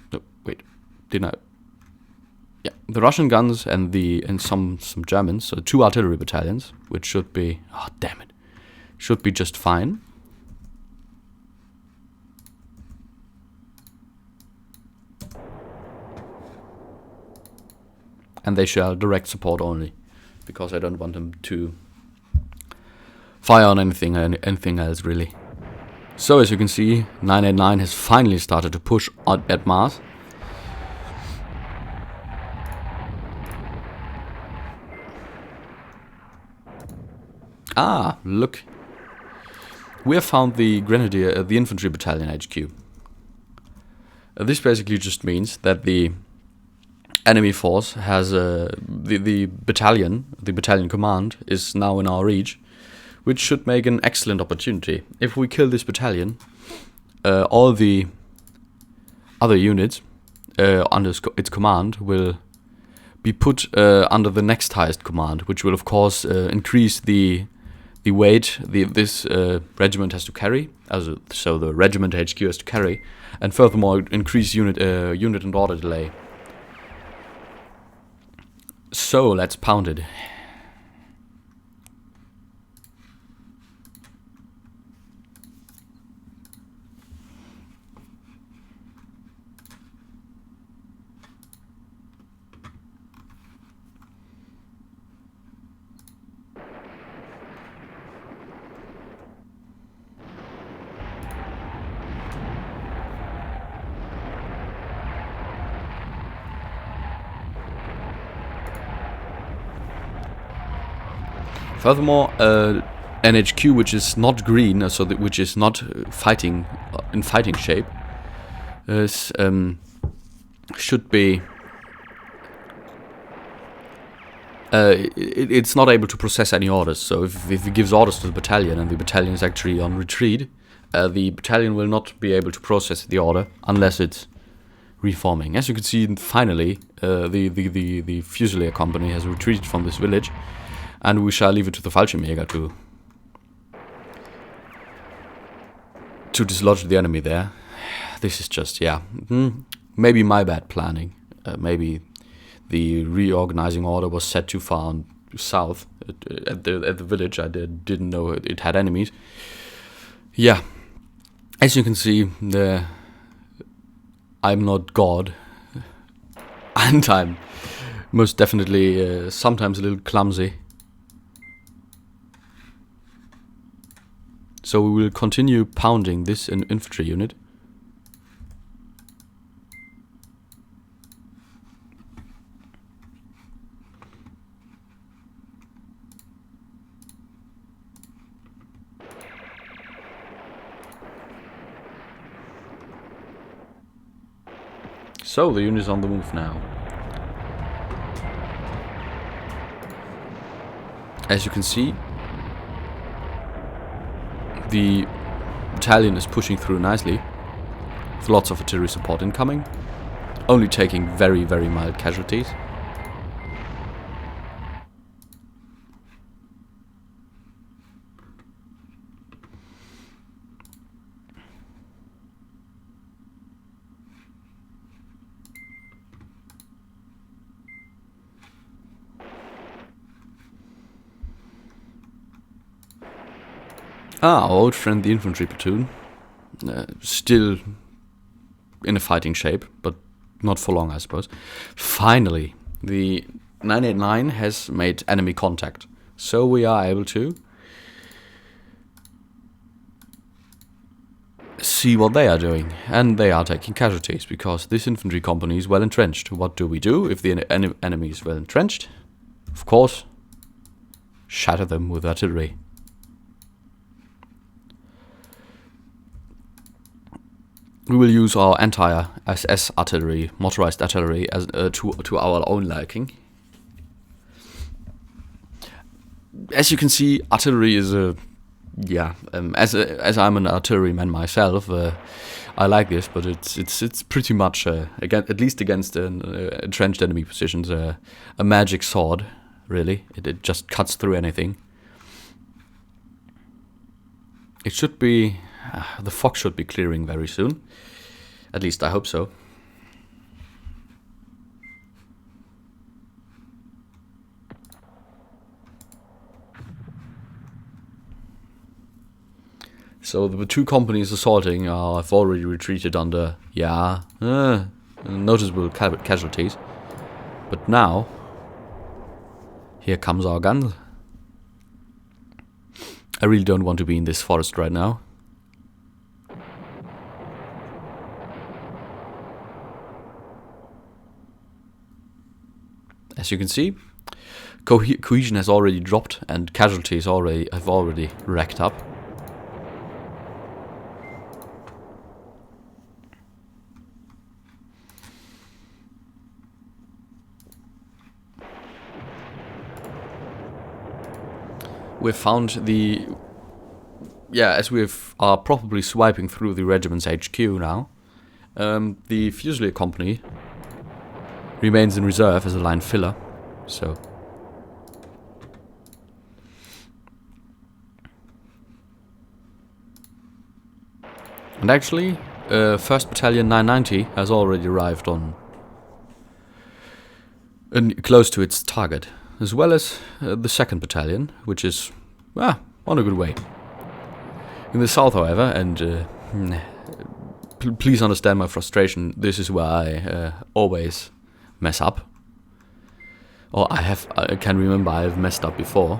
The Russian guns and some Germans. So 2 artillery battalions, which should be should be just fine. And they shall direct support only, because I don't want them to fire on anything else really. So as you can see, 989 has finally started to push at Mars. Ah, look. We have found the the infantry battalion HQ. This basically just means that the enemy force has the battalion command is now in our reach, which should make an excellent opportunity. If we kill this battalion, all the other units under its command will be put under the next highest command, which will of course increase the weight this regiment has to carry, so the regiment HQ has to carry, and furthermore increase unit and order delay. So let's pound it. Furthermore, an HQ which is not green, which is not fighting in fighting shape, should be. It's not able to process any orders. So if it gives orders to the battalion and the battalion is actually on retreat, the battalion will not be able to process the order unless it's reforming. As you can see, finally, the Fusilier company has retreated from this village. And we shall leave it to the Fallschirmjäger to dislodge the enemy there. This is just, maybe my bad planning. Maybe the reorganizing order was set too far south at the village. I didn't know it had enemies. Yeah, as you can see, I'm not God, and I'm most definitely sometimes a little clumsy. So we will continue pounding this infantry unit. So the unit is on the move now. As you can see, the battalion is pushing through nicely, with lots of artillery support incoming, only taking very, very mild casualties. Our old friend, the infantry platoon, still in a fighting shape, but not for long, I suppose. Finally, the 989 has made enemy contact, so we are able to see what they are doing, and they are taking casualties, because this infantry company is well entrenched. What do we do if the enemy is well entrenched? Of course, shatter them with artillery. We will use our entire SS artillery, motorized artillery, as to our own liking. as you can see, artillery is a as I'm an artilleryman myself, I like this, but it's pretty much again, at least against entrenched enemy positions, a magic sword. Really, it just cuts through anything. It should be the fog should be clearing very soon. At least I hope so. So the two companies assaulting have already retreated under, noticeable casualties. But now, here comes our gun. I really don't want to be in this forest right now. As you can see, cohesion has already dropped and casualties have already racked up. We've found as we are probably swiping through the regiment's HQ now. The Fusilier company remains in reserve as a line filler, so. And actually, 1st Battalion 990 has already arrived on close to its target, as well as the 2nd Battalion, which is, on a good way. In the south, however, and please understand my frustration, this is where I always mess up. Or I can remember I have messed up before.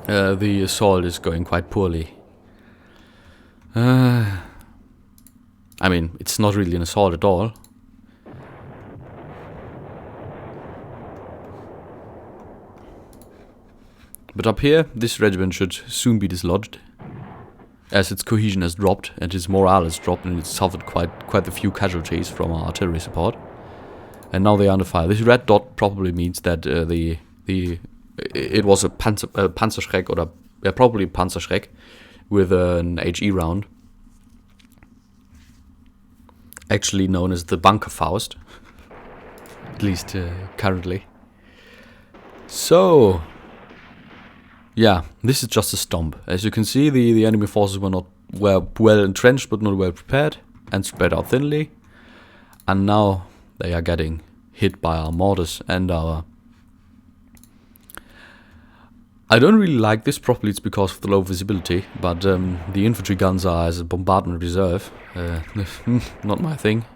The assault is going quite poorly. I mean, it's not really an assault at all. But up here, this regiment should soon be dislodged, as its cohesion has dropped and its morale has dropped, and it's suffered quite a few casualties from our artillery support. And now they are under fire. This red dot probably means that it was a Panzerschreck, or probably Panzerschreck with an HE round, actually known as the Bunker Faust, at least currently. So. Yeah, this is just a stomp. As you can see, the enemy forces were well entrenched, but not well prepared, and spread out thinly. And now they are getting hit by our mortars and our... I don't really like this, probably it's because of the low visibility, but the infantry guns are as a bombardment reserve. Not my thing.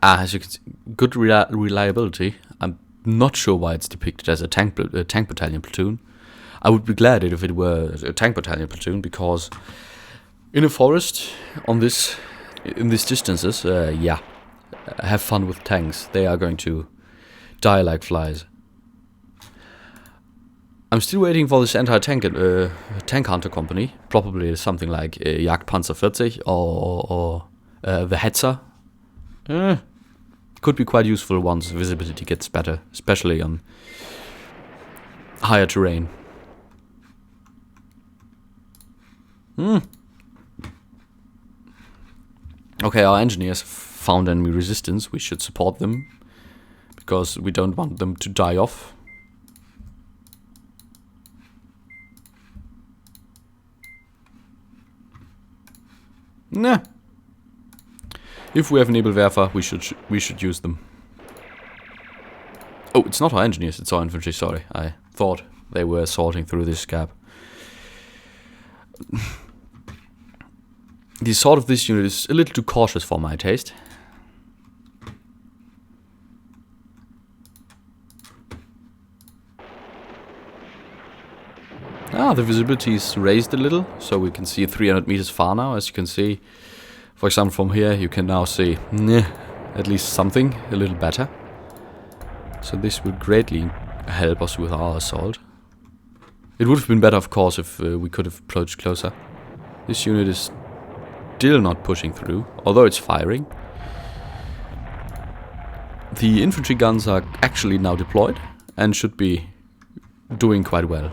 As you can see, good reliability. I'm not sure why it's depicted as a tank battalion platoon. I would be glad if it were a tank battalion platoon, because in a forest in these distances, have fun with tanks. They are going to die like flies. I'm still waiting for this anti-tank tank hunter company, probably something like Jagdpanzer 40 or the Hetzer. Could be quite useful once visibility gets better, especially on higher terrain. Okay, our engineers found enemy resistance. We should support them, because we don't want them to die off. Nah. If we have an Nebelwerfer, we should use them. Oh, it's not our engineers, it's our infantry, sorry. I thought they were assaulting through this gap. The assault of this unit is a little too cautious for my taste. The visibility is raised a little, so we can see 300 meters far now. As you can see, for example, from here you can now see at least something a little better. So this will greatly help us with our assault. It would have been better, of course, if we could have approached closer. This unit is still not pushing through, although it's firing. The infantry guns are actually now deployed and should be doing quite well.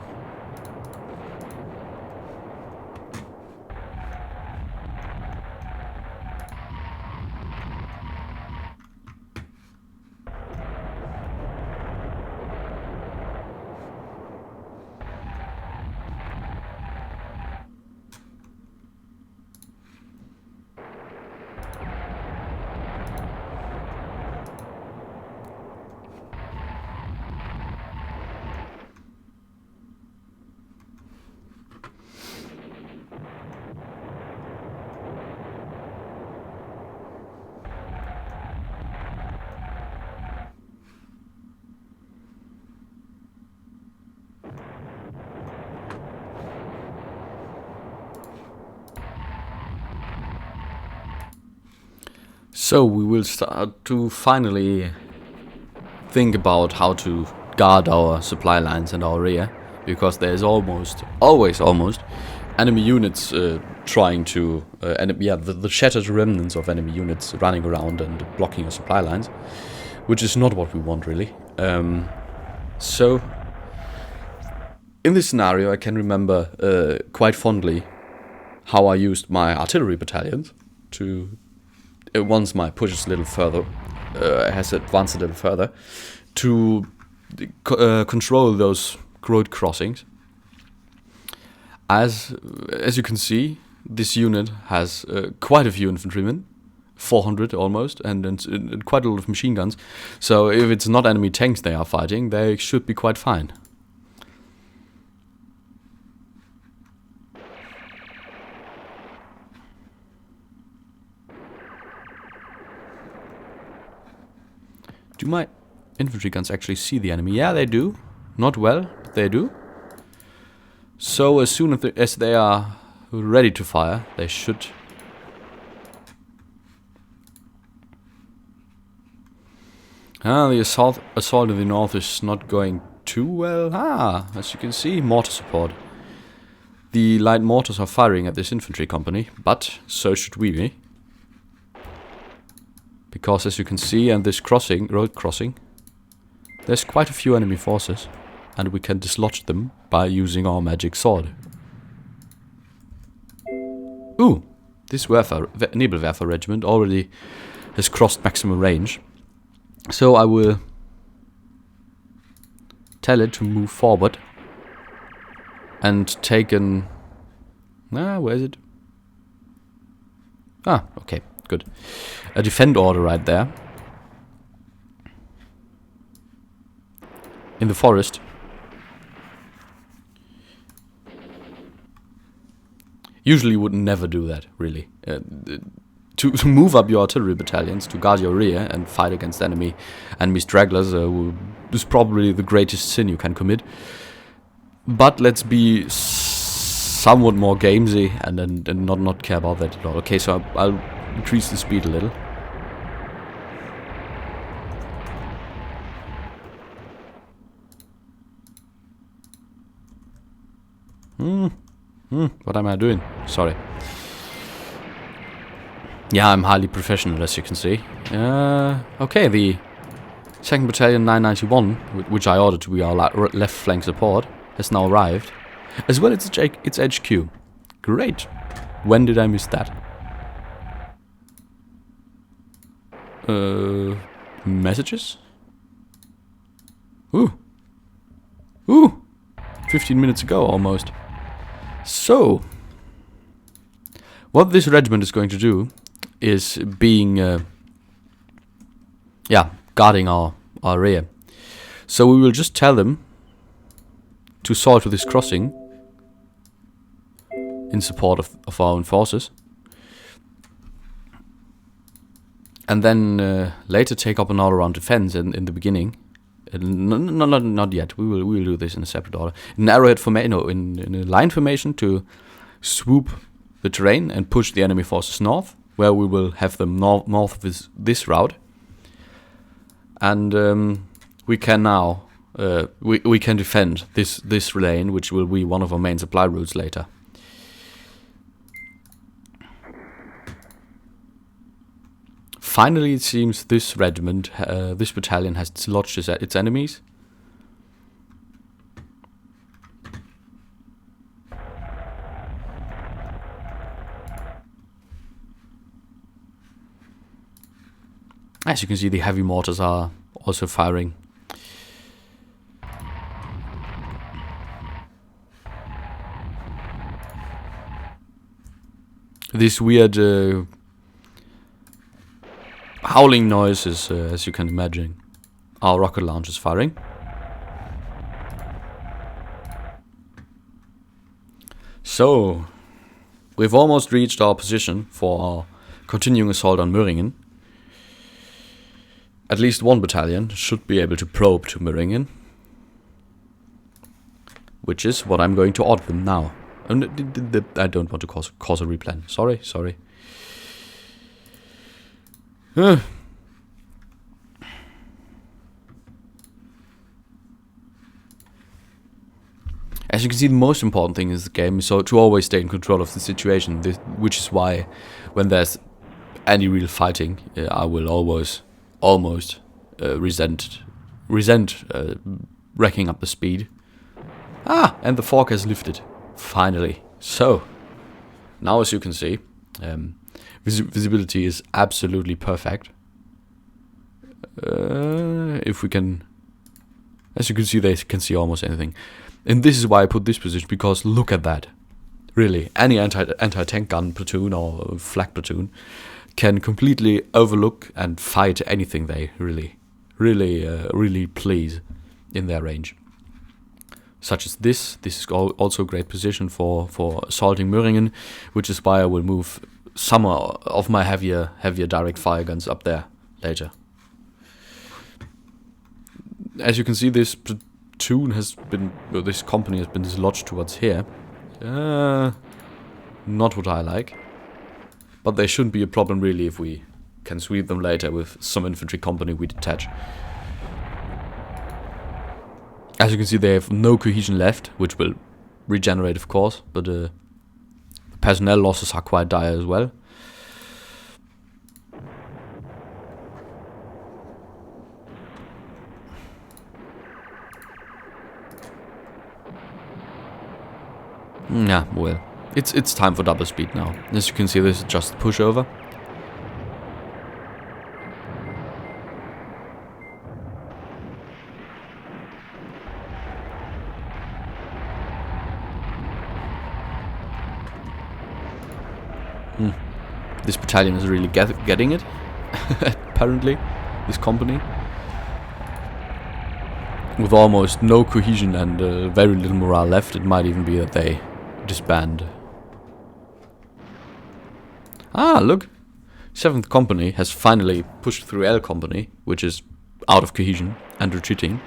So we will start to finally think about how to guard our supply lines and our rear, because there's always enemy units trying to, the shattered remnants of enemy units running around and blocking our supply lines, which is not what we want really. So in this scenario I can remember quite fondly how I used my artillery battalions to, once my push is a little further, has advanced a little further, to control those road crossings. As you can see, this unit has quite a few infantrymen, 400 almost, and quite a lot of machine guns. So if it's not enemy tanks they are fighting, they should be quite fine. Do my infantry guns actually see the enemy? Yeah, they do. Not well, but they do. So as soon as they are ready to fire, they should. The assault in the north is not going too well. As you can see, mortar support. The light mortars are firing at this infantry company, but so should we be. Because as you can see, and this road crossing, there's quite a few enemy forces, and we can dislodge them by using our magic sword. Ooh, this Nebelwerfer regiment already has crossed maximum range, so I will tell it to move forward and take an... where is it? Okay, good. A defend order right there. In the forest. Usually you would never do that, really. To move up your artillery battalions, to guard your rear and fight against enemy stragglers is probably the greatest sin you can commit. But let's be somewhat more gamesy and not care about that at all. Okay, so I'll increase the speed a little. What am I doing? Sorry. Yeah, I'm highly professional, as you can see. Okay, the 2nd Battalion 991, which I ordered to be our left flank support, has now arrived. As well as its HQ. Great. When did I miss that? Messages? Ooh. 15 minutes ago, almost. So, what this regiment is going to do is guarding our rear. So we will just tell them to sort with this crossing in support of our own forces. And then later take up an all-around defense in the beginning, Not yet. We will do this in a separate order. In arrowhead formation, no, in a line formation to swoop the terrain and push the enemy forces north, where we will have them north of this route. And we can now we can defend this lane, which will be one of our main supply routes later. Finally, it seems this regiment, this battalion, has dislodged its enemies. As you can see, the heavy mortars are also firing. This weird howling noises, as you can imagine. Our rocket launch is firing. So, we've almost reached our position for our continuing assault on Möringen. At least one battalion should be able to probe to Möringen, which is what I'm going to order them now. I don't want to cause a replan. Sorry. As you can see, the most important thing in this game is to always stay in control of the situation, which is why when there's any real fighting, I will almost resent racking up the speed. And the fog has lifted, finally. So, now as you can see, visibility is absolutely perfect. If we can, as you can see, they can see almost anything. And this is why I put this position, because look at that. Really, any anti-tank gun platoon or flak platoon can completely overlook and fight anything they really please in their range. Such as this. This is also a great position for assaulting Möringen, which is why I will move some of my heavier direct fire guns up there later. As you can see, this platoon this company has been dislodged towards here. Not what I like. But they shouldn't be a problem really if we can sweep them later with some infantry company we detach. As you can see, they have no cohesion left, which will regenerate of course, but the personnel losses are quite dire as well. Yeah, well, it's time for double speed now. As you can see, this is just pushover. This battalion is really getting it, apparently, this company. With almost no cohesion and very little morale left, it might even be that they disband. Look! 7th Company has finally pushed through L Company, which is out of cohesion and retreating.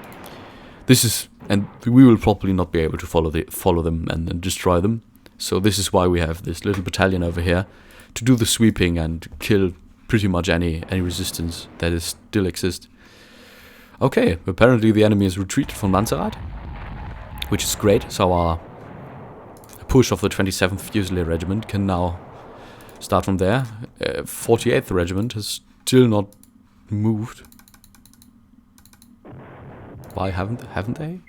And we will probably not be able to follow them and destroy them. So this is why we have this little battalion over here to do the sweeping and kill pretty much any resistance that still exists. Okay, apparently the enemy has retreated from Lanzarat, which is great. So our push of the 27th Fusilier Regiment can now start from there. 48th Regiment has still not moved. Why haven't they?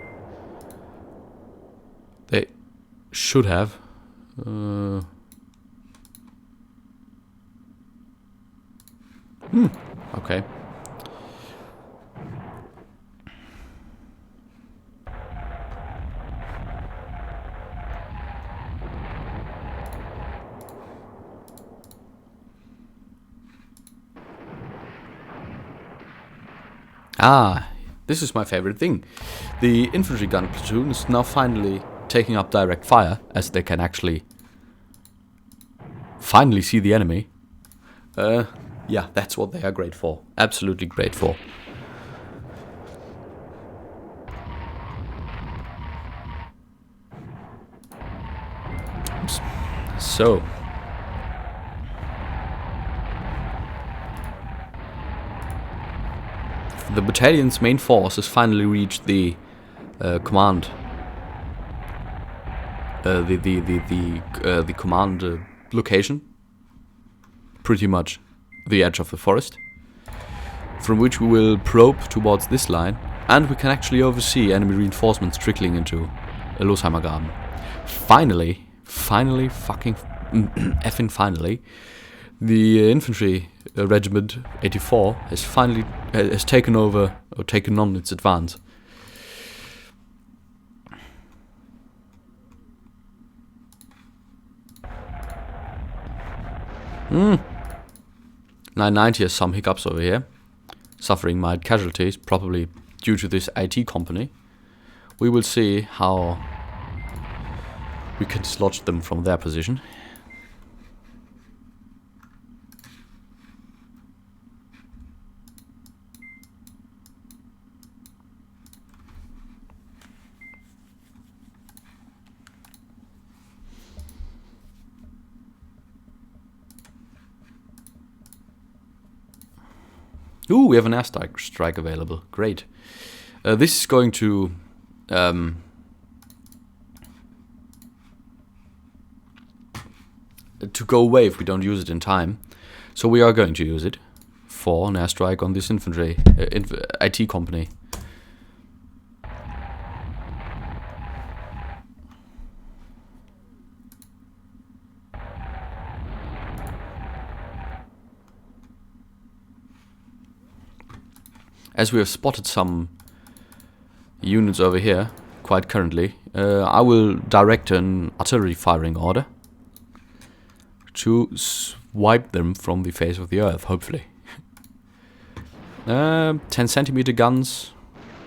They should have. Okay. This is my favorite thing. The infantry gun platoon is now finally taking up direct fire, as they can actually finally see the enemy. Yeah, that's what they are great for. Absolutely great for. So, the battalion's main force has finally reached the command. The command location. Pretty much the edge of the forest, from which we will probe towards this line, and we can actually oversee enemy reinforcements trickling into Losheimer Garden. Finally, fucking effing finally, the infantry regiment 84 has taken over or taken on its advance. Hmm. 990 has some hiccups over here, suffering mild casualties, probably due to this IT company. We will see how we can dislodge them from their position. Ooh, we have an airstrike available. Great. This is going to go away if we don't use it in time. So we are going to use it for an airstrike on this infantry IT company. As we have spotted some units over here, quite currently, I will direct an artillery firing order to swipe them from the face of the earth, hopefully. 10 centimeter guns.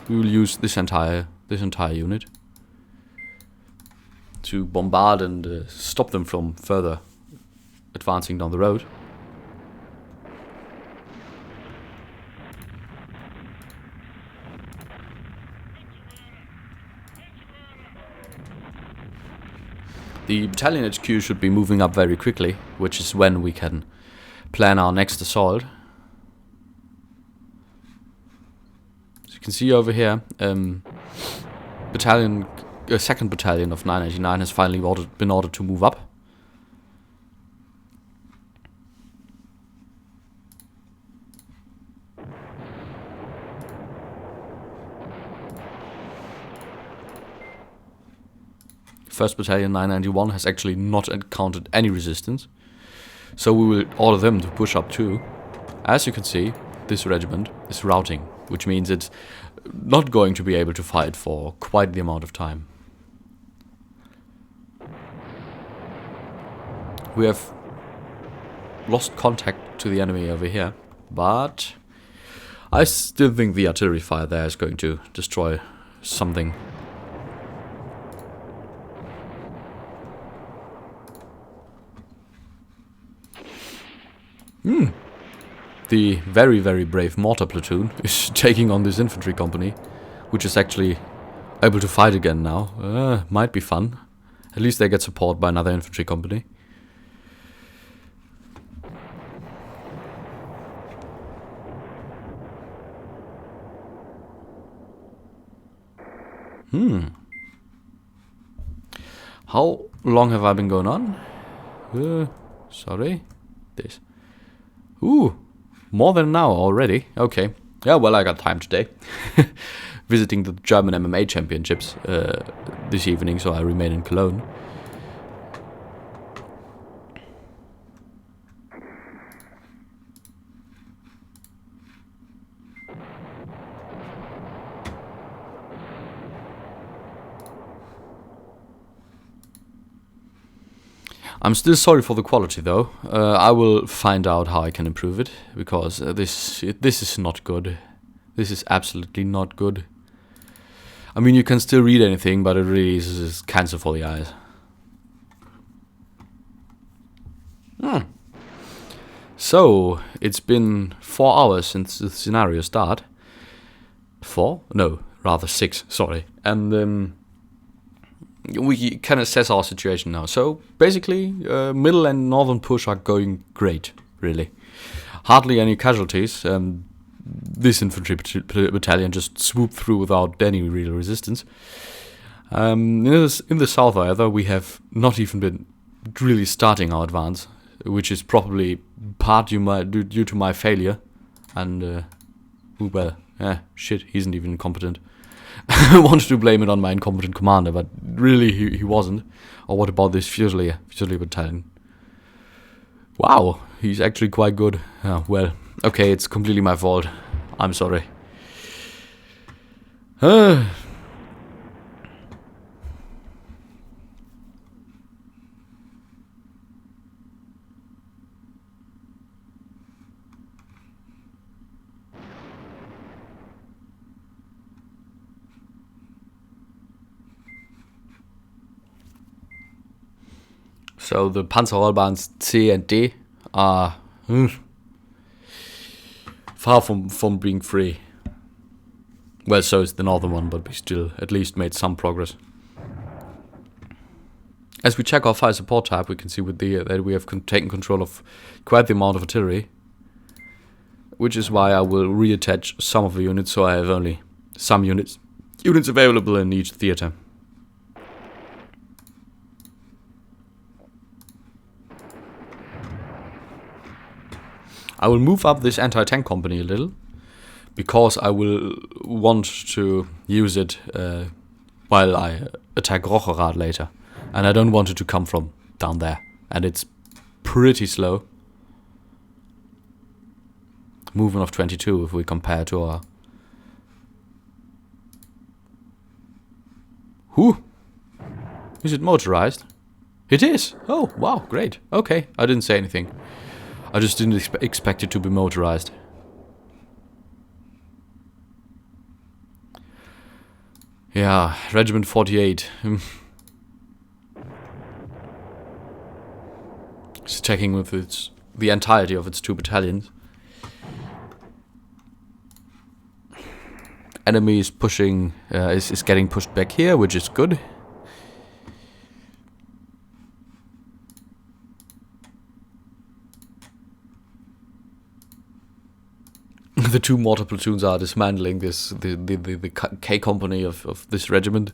We will use this entire unit to bombard and stop them from further advancing down the road. The battalion HQ should be moving up very quickly, which is when we can plan our next assault. As you can see over here, second battalion of 989 has finally been ordered to move up. First Battalion 991 has actually not encountered any resistance, so we will order them to push up too. As you can see, this regiment is routing, which means it's not going to be able to fight for quite the amount of time. We have lost contact to the enemy over here, but I still think the artillery fire there is going to destroy something. The very, very brave mortar platoon is taking on this infantry company, which is actually able to fight again now. Might be fun. At least they get support by another infantry company. How long have I been going on? Sorry. This. Ooh, more than an hour already. Okay. Yeah, well, I got time today. Visiting the German MMA championships this evening, so I remain in Cologne. I'm still sorry for the quality, though. I will find out how I can improve it, because this is not good. This is absolutely not good. I mean, you can still read anything, but it really is cancer for the eyes. So, it's been 4 hours since the scenario start. 4? No, rather 6, sorry. And we can assess our situation now. So basically, middle and northern push are going great, really. Hardly any casualties. This infantry battalion just swooped through without any real resistance. In the south, however, we have not even been really starting our advance, which is probably part due to my failure. And, shit, he isn't even incompetent. I wanted to blame it on my incompetent commander, but really he wasn't. Or what about this Fusilier battalion? Wow, he's actually quite good. Well, okay, it's completely my fault. I'm sorry. So the Panzerrollbahns C and D are far from being free. Well, so is the northern one, but we still at least made some progress. As we check our fire support tab, we can see with that we have taken control of quite the amount of artillery, which is why I will reattach some of the units, so I have only some units available in each theater. I will move up this anti-tank company a little, because I will want to use it while I attack Rocherad later. And I don't want it to come from down there. And it's pretty slow. Movement of 22 if we compare to our... Whew! Is it motorized? It is! Oh, wow, great. Okay, I didn't say anything. I just didn't expect it to be motorized. Yeah, Regiment 48. It's attacking with the entirety of its 2 battalions. Enemy is pushing, is getting pushed back here, which is good. The 2 mortar platoons are dismantling the K company of this regiment.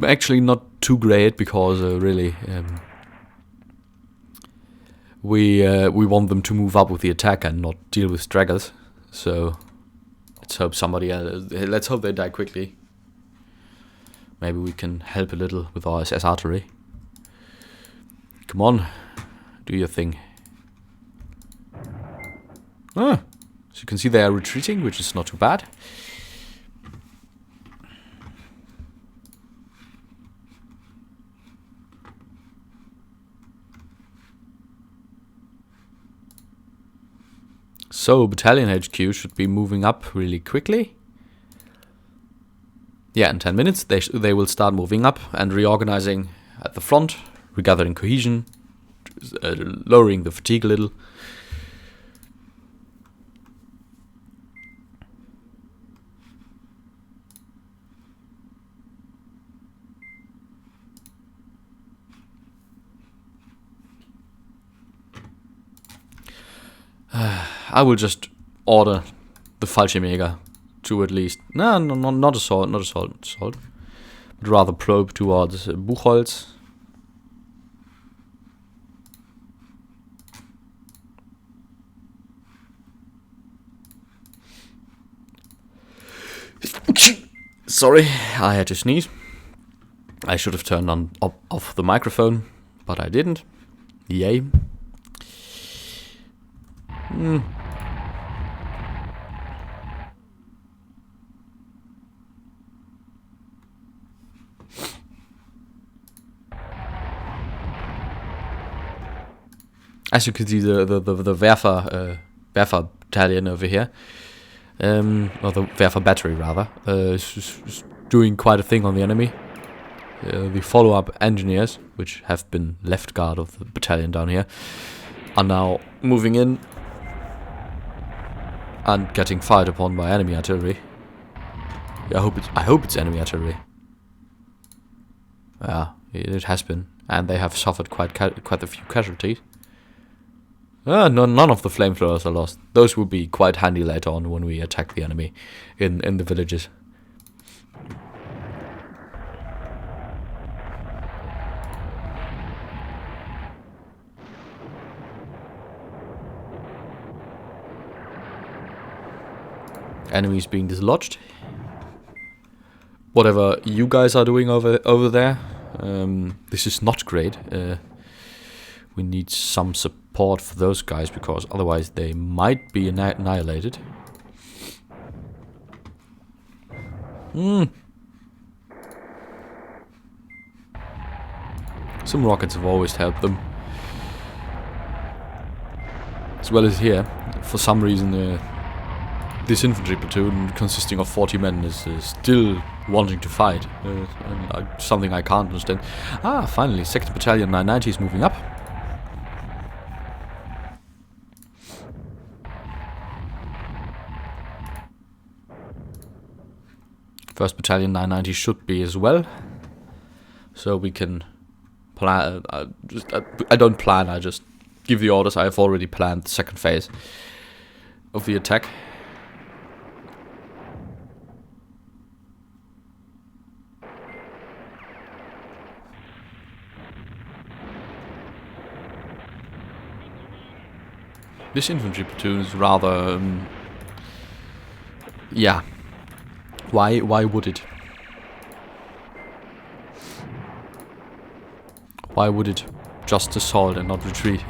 Actually not too great, because really we want them to move up with the attack and not deal with stragglers. So let's hope let's hope they die quickly. Maybe we can help a little with our SS artillery. Come on, do your thing. So you can see they are retreating, which is not too bad. So battalion HQ should be moving up really quickly. Yeah, in 10 minutes they will start moving up and reorganizing at the front, regathering cohesion, lowering the fatigue a little. I will just order the Fallschirmjäger to at least... No, not assault, but rather probe towards Buchholz. Sorry, I had to sneeze. I should have turned off the microphone, but I didn't. Yay. As you can see, the Werfer battalion over here, or the Werfer battery rather, is doing quite a thing on the enemy. The follow-up engineers, which have been left guard of the battalion down here, are now moving in and getting fired upon by enemy artillery. I hope it's enemy artillery. Yeah, it has been, and they have suffered quite a few casualties. No, none of the flamethrowers are lost. Those will be quite handy later on when we attack the enemy in the villages. Enemies being dislodged. Whatever you guys are doing over there, this is not great. We need some support for those guys, because otherwise they might be annihilated. Some rockets have always helped them. As well as here, for some reason, this infantry platoon consisting of 40 men is still wanting to fight. Something I can't understand. Finally, 2nd Battalion 990 is moving up. First Battalion 990 should be as well. So we can plan. I don't plan, I just give the orders. I have already planned the second phase of the attack. This infantry platoon is rather, yeah. Why would it? Why would it just assault and not retreat?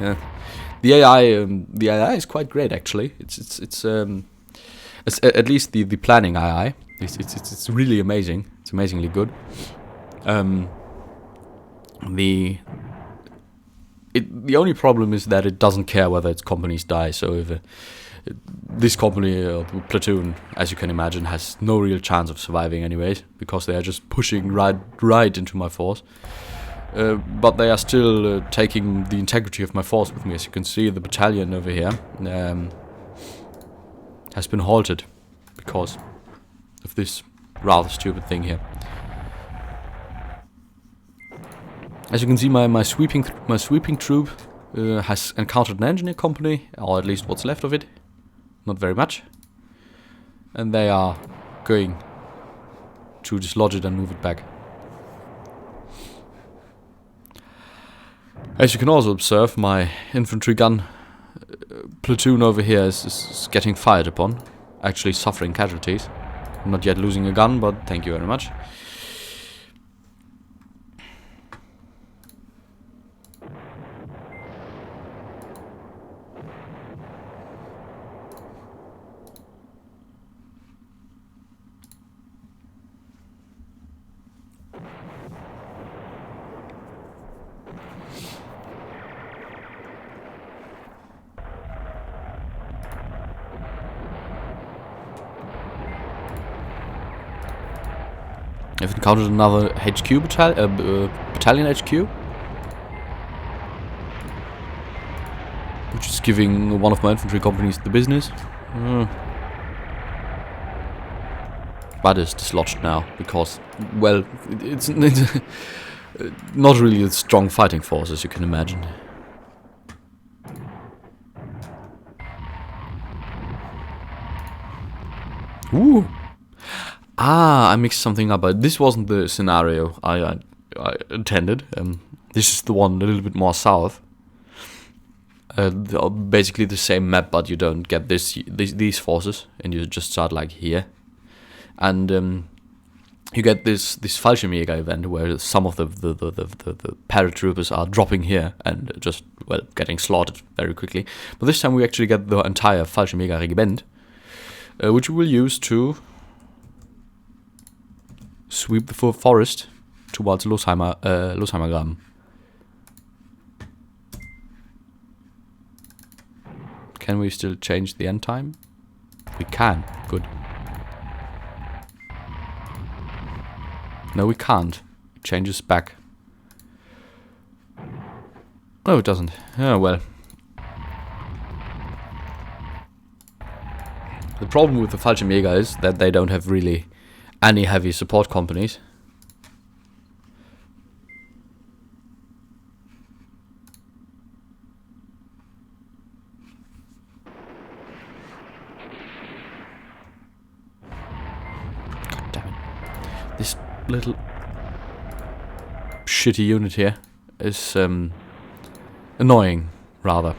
The AI is quite great actually. It's at least the planning AI. It's really amazing. It's amazingly good. The only problem is that it doesn't care whether its companies die. So if this company or platoon, as you can imagine, has no real chance of surviving anyways, because they are just pushing right into my force. But they are still taking the integrity of my force with me. As you can see, the battalion over here has been halted because of this rather stupid thing here. As you can see, my sweeping troop has encountered an engineer company, or at least what's left of it. Not very much. And they are going to dislodge it and move it back. As you can also observe, my infantry gun platoon over here is getting fired upon, actually suffering casualties. I'm not yet losing a gun, but thank you very much. I've encountered another HQ battalion HQ, which is giving one of my infantry companies the business. But it's dislodged now because, well, it's not really a strong fighting force, as you can imagine. Ooh. I mixed something up. This wasn't the scenario I intended. This is the one a little bit more south. Basically the same map, but you don't get these forces, and you just start like here. And you get this Fallschirmjäger event where some of the paratroopers are dropping here and just, well, getting slaughtered very quickly. But this time we actually get the entire Fallschirmjäger regiment, which we will use to sweep the forest towards Losheimer Graben. Can we still change the end time? We can. Good. No, we can't. It changes back. No, it doesn't. Oh, well. The problem with the Fallschirmjäger is that they don't have really any heavy support companies. little shitty unit here is annoying, rather.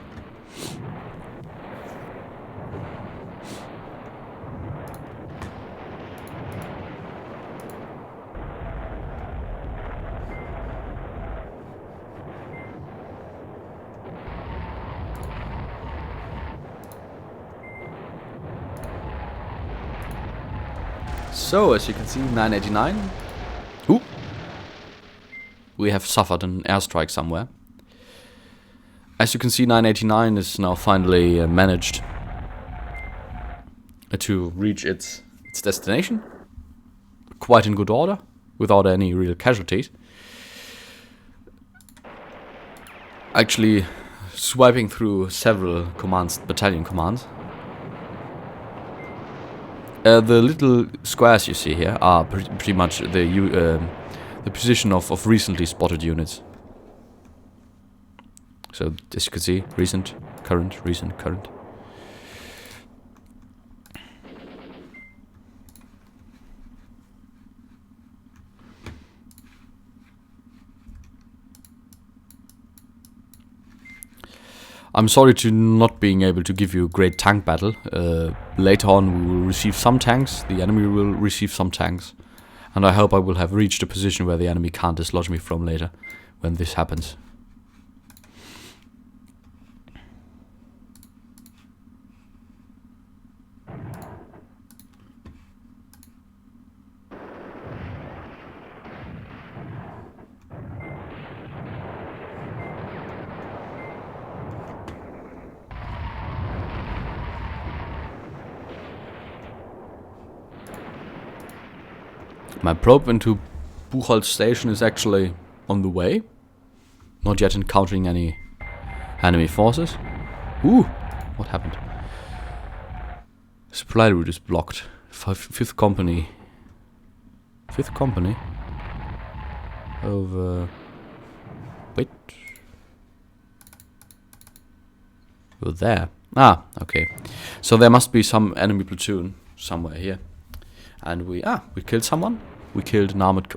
So, as you can see, 989. Ooh. We have suffered an airstrike somewhere. As you can see, 989 is now finally managed to reach its destination. Quite in good order, without any real casualties. Actually, swiping through several commands, battalion commands. The little squares you see here are pretty much the position of recently spotted units. So as you can see, recent, current, recent, current. I'm sorry to not being able to give you a great tank battle. Later on we will receive some tanks, the enemy will receive some tanks. And I hope I will have reached a position where the enemy can't dislodge me from later, when this happens. My probe into Buchholz station is actually on the way. Not yet encountering any enemy forces. Ooh, what happened? Supply route is blocked. Fifth company. Fifth company? Over... Wait. Oh, there. Ah, okay. So there must be some enemy platoon somewhere here. And we killed someone. We killed an armored...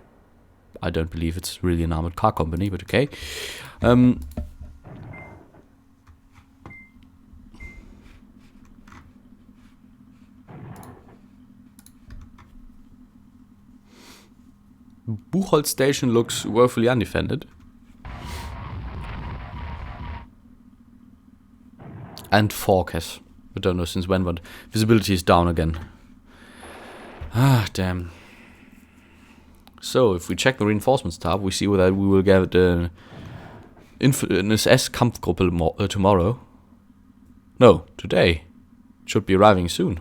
I don't believe it's really an armored car company, but okay. Buchholz station looks woefully undefended. And Fork has, I don't know since when, but visibility is down again. Ah, damn. So, if we check the reinforcements tab, we see that we will get an SS-Kampfgruppe tomorrow. No, today. It should be arriving soon.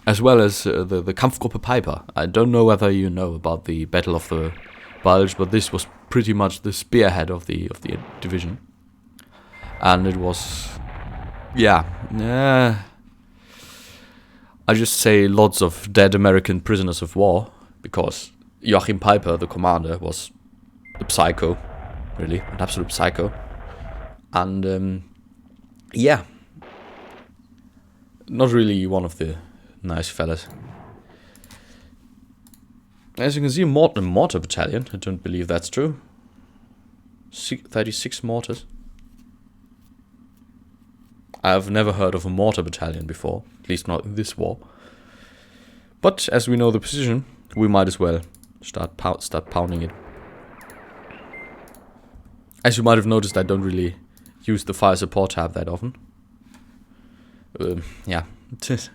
As well as the Kampfgruppe Piper. I don't know whether you know about the Battle of the Bulge, but this was pretty much the spearhead of the division. And it was... yeah. I just say lots of dead American prisoners of war, because Joachim Piper, the commander, was a psycho, really, an absolute psycho. And, yeah, not really one of the nice fellas. As you can see, mortar battalion, I don't believe that's true. 36 mortars. I've never heard of a mortar battalion before, at least not in this war. But as we know the position, we might as well start pounding it. As you might have noticed, I don't really use the fire support tab that often. Yeah,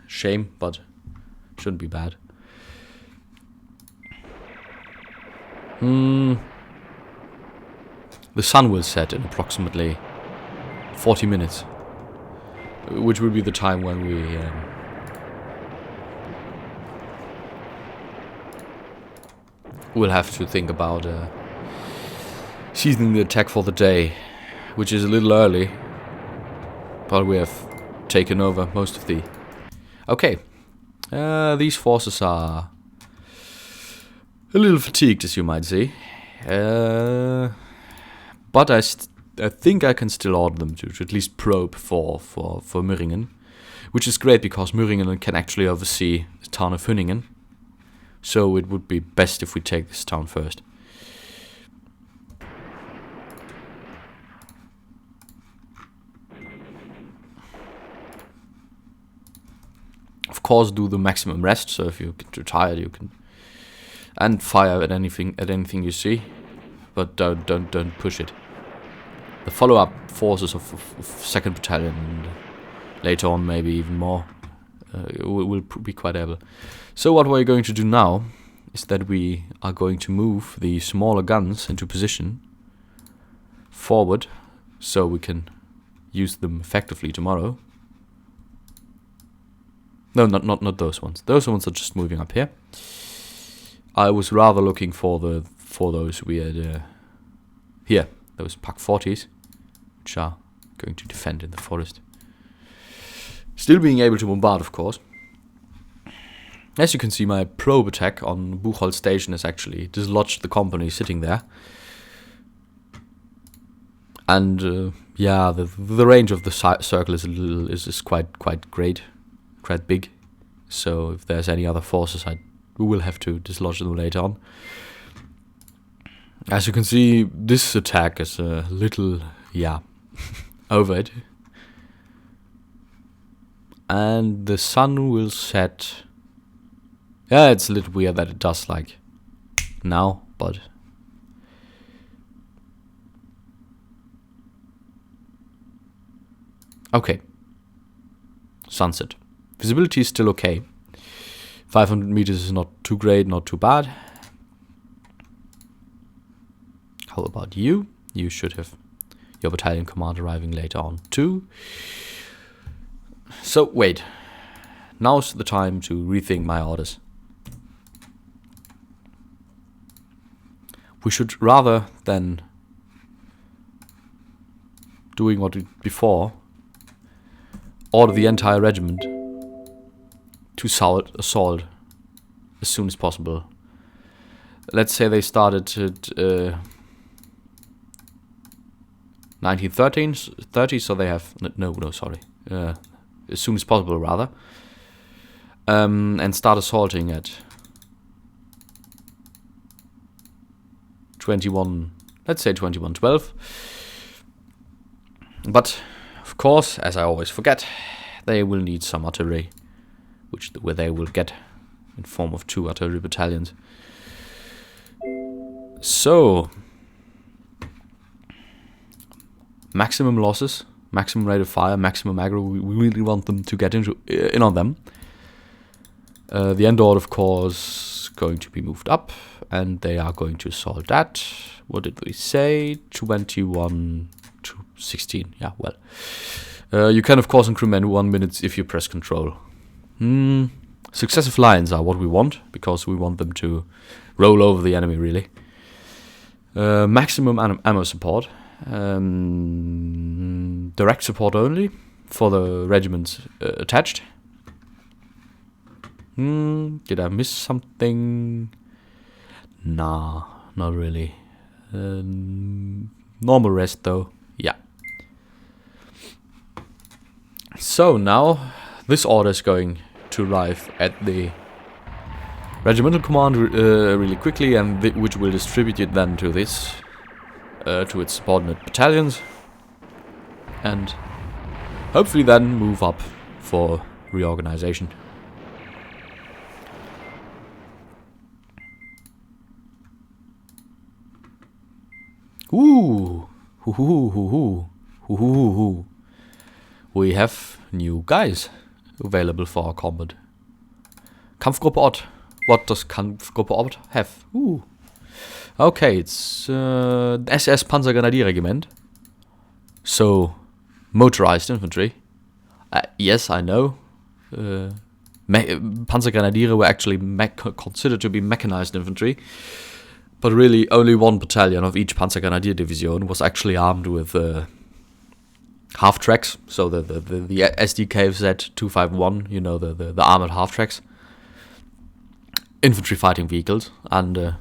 shame, but shouldn't be bad. The sun will set in approximately 40 minutes. Which will be the time when we will have to think about seizing the attack for the day, which is a little early, but we have taken over most of the... Okay, these forces are a little fatigued, as you might say, but I think I can still order them to at least probe for Möhringen, which is great because Möhringen can actually oversee the town of Hünningen, So it would be best if we take this town first. Of course, do the maximum rest. So if you get too tired, you can and fire at anything you see, but don't push it. The follow-up forces of second battalion, and later on maybe even more, will be quite able. So what we're going to do now is that we are going to move the smaller guns into position forward, so we can use them effectively tomorrow. No, not those ones. Those ones are just moving up here. I was rather looking for those weird here, those Pak 40s, which are going to defend in the forest. Still being able to bombard, of course. As you can see, my probe attack on Buchholz Station has actually dislodged the company sitting there. And yeah, the range of the circle is quite great. Quite big, so if there's any other forces, we will have to dislodge them later on. As you can see, this attack is a little, yeah, over it. And the sun will set. Yeah, it's a little weird that it does like now, but okay. Sunset. Visibility is still okay. 500 meters is not too great, not too bad. How about you? You should have your battalion command arriving later on too. So wait, now's the time to rethink my orders. We should, rather than doing what we did before, order the entire regiment to assault as soon as possible. Let's say they started at 1930, so they have sorry, as soon as possible rather, and start assaulting at 21. Let's say 2112. But of course, as I always forget, they will need some artillery, where they will get in form of 2 artillery battalions. So, maximum losses, maximum rate of fire, maximum aggro. We really want them to get in on them. The end order, of course, going to be moved up, and they are going to assault that. What did we say? 21 to 16. Yeah, well. You can, of course, increment 1 minute if you press control. Successive lines are what we want, because we want them to roll over the enemy, really. Maximum ammo support. Direct support only for the regiments attached. Did I miss something? Nah, not really. Normal rest, though. Yeah. So now this order is going to arrive at the regimental command really quickly, and which will distribute it then to this, to its subordinate battalions, and hopefully then move up for reorganization. Ooh, we have new guys available for our combat. Kampfgruppe Ott. What does Kampfgruppe Ott have? Ooh. Okay, it's SS Panzergrenadier Regiment. So, motorized infantry. Yes, I know. Panzergrenadiere were actually considered to be mechanized infantry. But really, only one battalion of each Panzergrenadier Division was actually armed with half tracks. So the SDKZ 251, you know, the armored half tracks, infantry fighting vehicles, and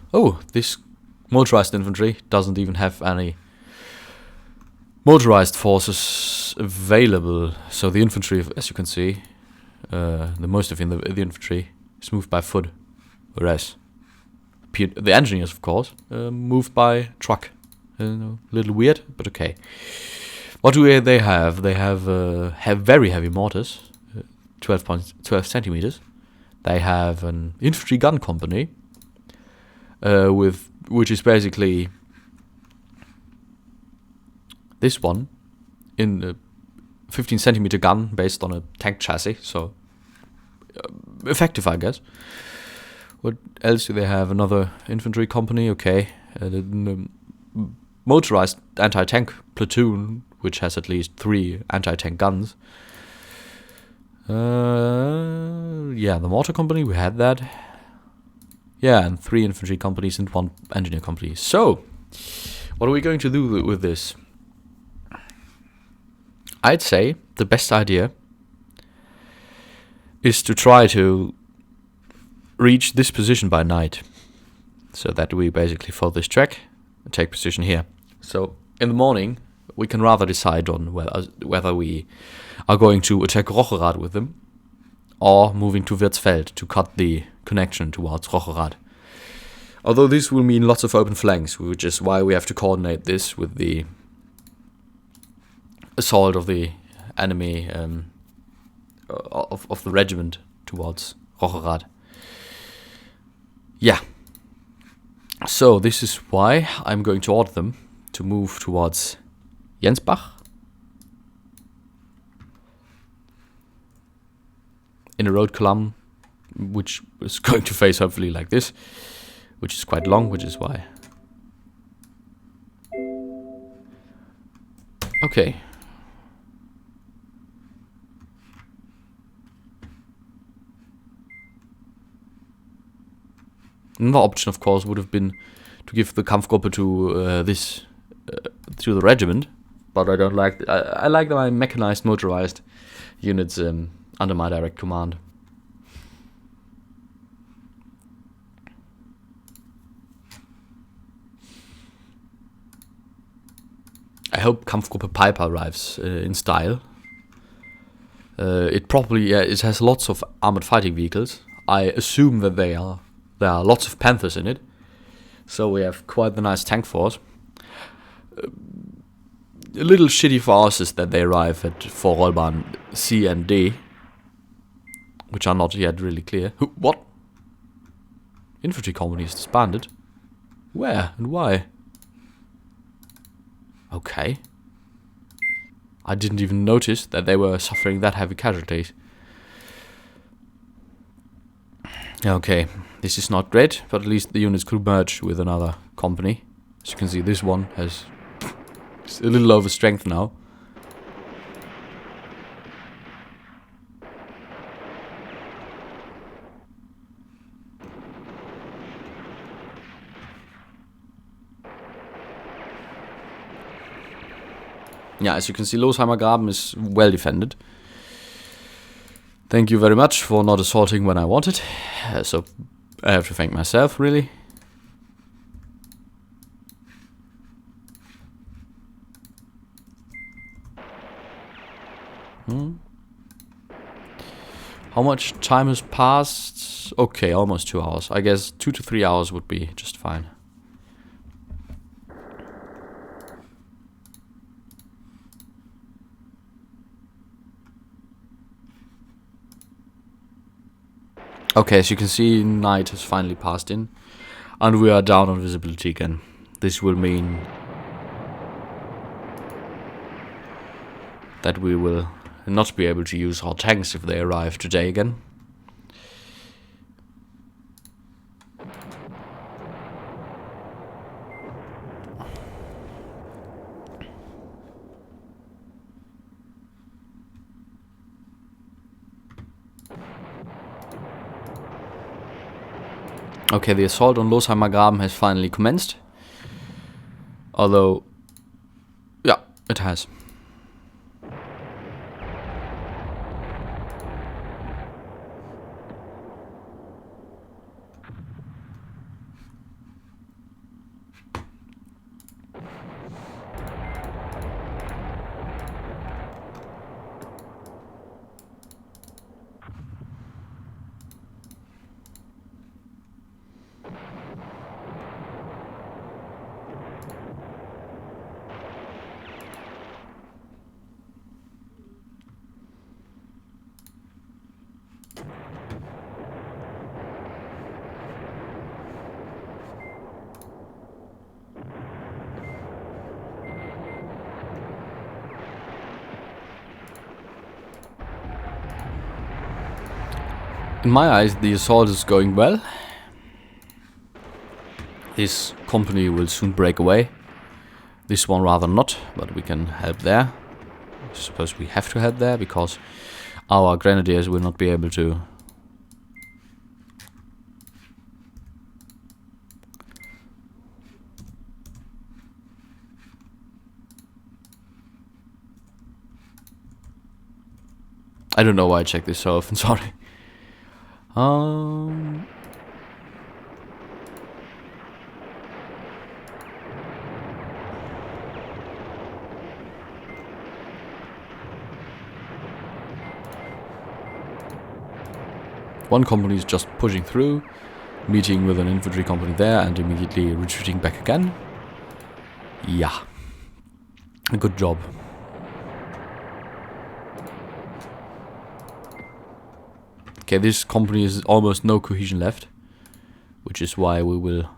this motorized infantry doesn't even have any motorized forces available. So the infantry, as you can see, the most of the infantry is moved by foot, whereas the engineers, of course, moved by truck. A little weird, but okay. What do they have? They have very heavy mortars, 12 centimeters. They have an infantry gun company, which is basically this one in a 15 centimeter gun based on a tank chassis. So effective, I guess. What else do they have? Another infantry company, okay. The motorized anti-tank platoon, which has at least 3 anti-tank guns. Yeah, the mortar company, we had that. Yeah, and 3 infantry companies and 1 engineer company. So, what are we going to do with this? I'd say the best idea is to try to reach this position by night, so that we basically follow this track and take position here. So in the morning we can rather decide on whether we are going to attack Rocherad with them or moving to Wirtsfeld to cut the connection towards Rocherad. Although this will mean lots of open flanks, which is why we have to coordinate this with the assault of the enemy of the regiment towards Rocherad. Yeah. So this is why I'm going to order them to move towards Jensbach in a road column, which is going to face hopefully like this, which is quite long, which is why. Okay. Another option, of course, would have been to give the Kampfgruppe to the regiment, but I don't like. I like my mechanized, motorized units under my direct command. I hope Kampfgruppe Piper arrives in style. It probably it has lots of armored fighting vehicles. I assume that there are lots of Panthers in it, so we have quite the nice tank force. A little shitty for us is that they arrive at Vorrollbahn C and D, which are not yet really clear. What? Infantry company is disbanded? Where and why? Okay. I didn't even notice that they were suffering that heavy casualties. Okay, this is not great, but at least the units could merge with another company. As you can see, this one has a little over strength now. Yeah, as you can see, Losheimer Graben is well defended. Thank you very much for not assaulting when I wanted. So I have to thank myself, really. How much time has passed? Okay, almost 2 hours. I guess 2 to 3 hours would be just fine. Okay, as you can see, night has finally passed in, and we are down on visibility again. This will mean that we will not be able to use our tanks if they arrive today again. Okay, the assault on Losheimer Graben has finally commenced. Although, yeah, it has. In my eyes, the assault is going well. This company will soon break away. This one rather not, but we can help there. I suppose we have to help there because our grenadiers will not be able to. I don't know why I check this so often, sorry. One company is just pushing through, meeting with an infantry company there and immediately retreating back again. Yeah. A good job. Okay, this company is almost no cohesion left, which is why we will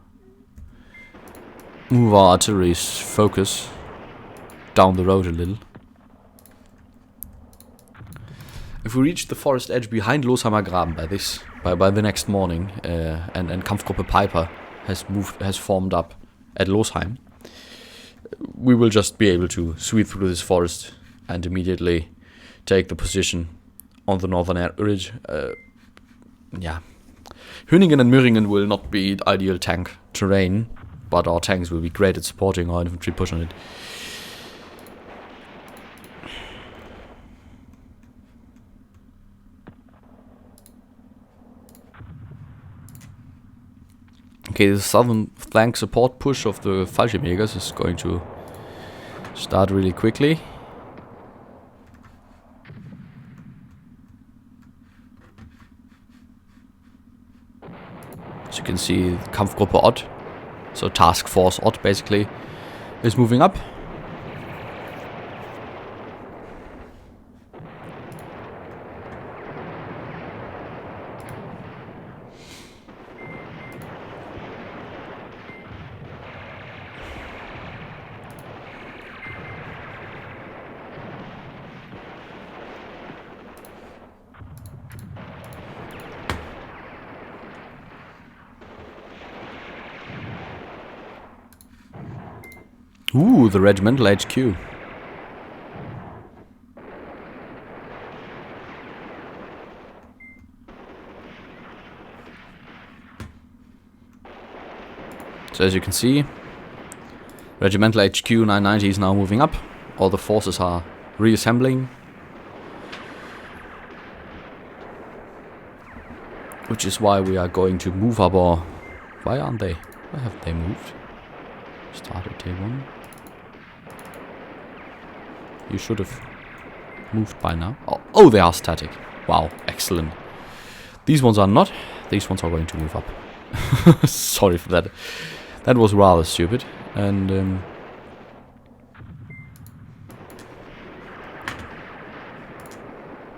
move our artillery's focus down the road a little. If we reach the forest edge behind Losheimer Graben by the next morning, and Kampfgruppe Piper has formed up at Losheim, we will just be able to sweep through this forest and immediately take the position on the northern ridge. Yeah, Hüningen and Möhringen will not be ideal tank terrain, but our tanks will be great at supporting our infantry push on it. Okay, the southern flank support push of the Fallschirmjägers is going to start really quickly. As you can see, Kampfgruppe Ott, so Task Force Ott basically, is moving up. Ooh, the regimental HQ. So as you can see, regimental HQ 990 is now moving up. All the forces are reassembling, which is why we are going to move up our... Why aren't they? Why haven't they moved? Started day 1. You should have moved by now. Oh, they are static. Wow, excellent. These ones are not. These ones are going to move up. Sorry for that. That was rather stupid. And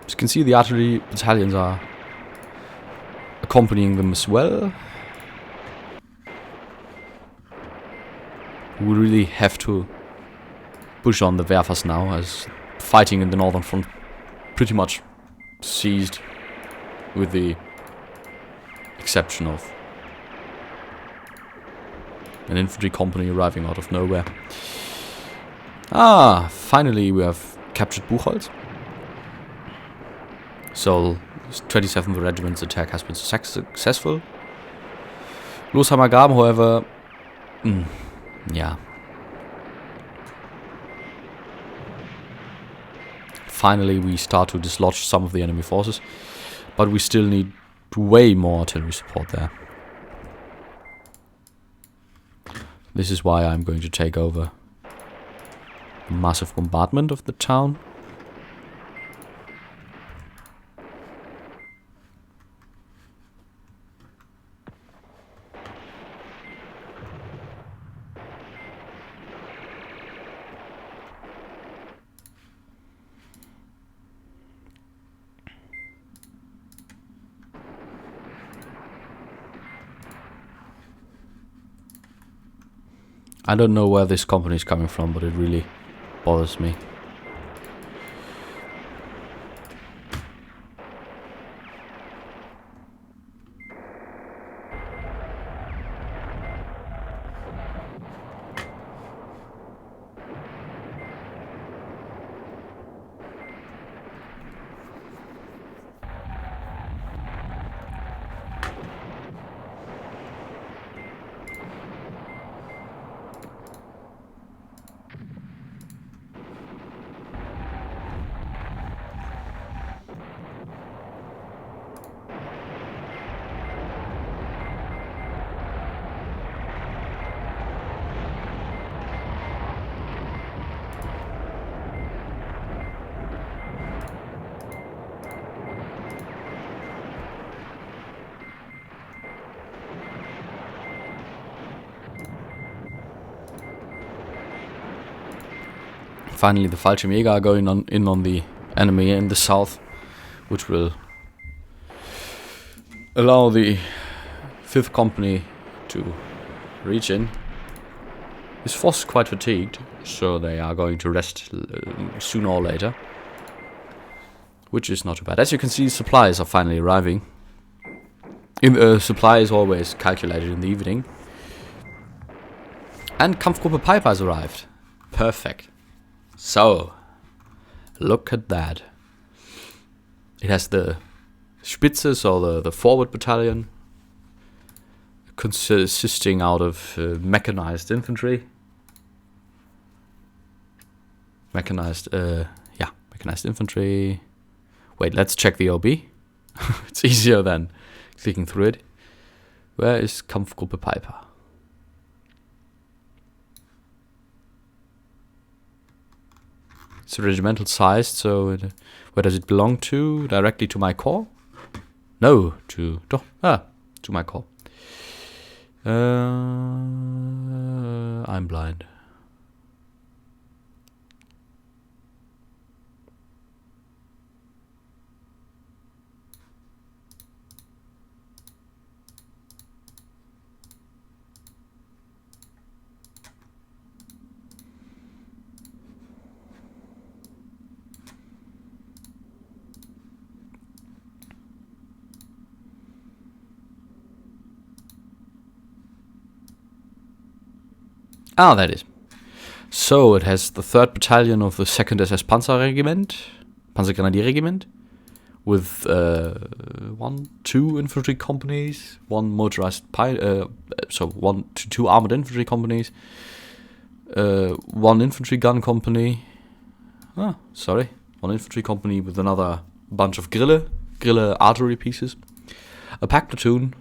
as you can see, the artillery battalions are accompanying them as well. We really have to push on the Werfers now, as fighting in the northern front pretty much ceased, with the exception of an infantry company arriving out of nowhere. Ah, finally we have captured Buchholz. So, 27th Regiment's attack has been successful. Losheimer Graben, however, yeah. Finally we start to dislodge some of the enemy forces, but we still need way more artillery support there. This is why I'm going to take over a massive bombardment of the town. I don't know where this company is coming from, but it really bothers me. Finally, the Fallschirmjäger are going in on the enemy in the south, which will allow the 5th company to reach in. This force is quite fatigued, so they are going to rest sooner or later, which is not too bad. As you can see, supplies are finally arriving. Supply is always calculated in the evening. And Kampfgruppe Piper has arrived. Perfect. So, look at that. It has the Spitzes, or the forward battalion, consisting out of mechanized infantry. Mechanized infantry. Wait, let's check the OB. It's easier than clicking through it. Where is Kampfgruppe Piper? It's regimental sized, so where does it belong to? Directly to my corps? No, to my corps. I'm blind. Ah, that is. So it has the 3rd battalion of the 2nd SS Panzergrenadier Regiment, with 2 infantry companies, 1 motorized 1 to 2 armored infantry companies, 1 infantry gun company. 1 infantry company with another bunch of Grille artillery pieces, a pack platoon,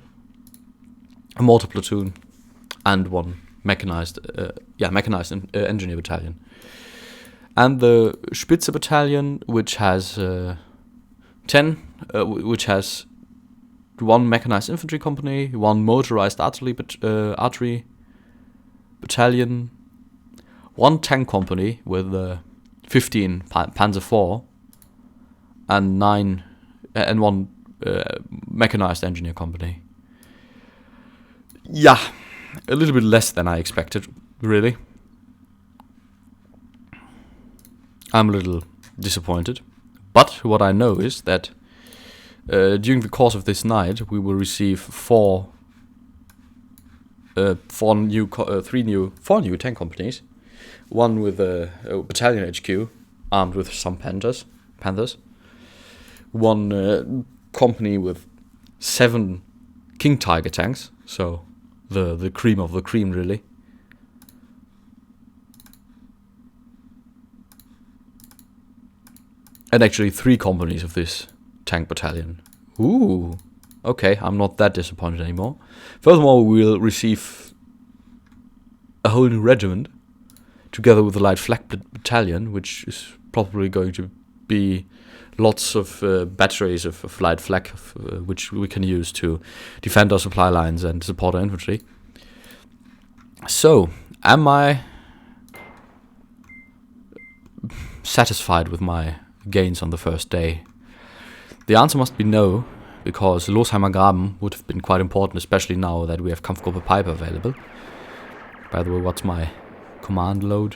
a mortar platoon, and 1 mechanized engineer battalion, and the Spitze battalion, which has 1 mechanized infantry company, 1 motorized artillery battalion, 1 tank company with 15 Panzer IV, and 1 mechanized engineer company. Yeah. A little bit less than I expected, really. I'm a little disappointed. But what I know is that during the course of this night, we will receive 4 new tank companies. 1 with a battalion HQ, armed with some Panthers. 1 company with 7 King Tiger tanks, so the cream of the cream, really. And actually 3 companies of this tank battalion. Ooh, okay, I'm not that disappointed anymore. Furthermore, we will receive a whole new regiment, together with the light flak battalion, which is probably going to be lots of batteries of light flak, which we can use to defend our supply lines and support our infantry. So, am I satisfied with my gains on the first day? The answer must be no, because Losheimer Graben would have been quite important, especially now that we have Kampfgruppe Piper available. By the way, what's my command load?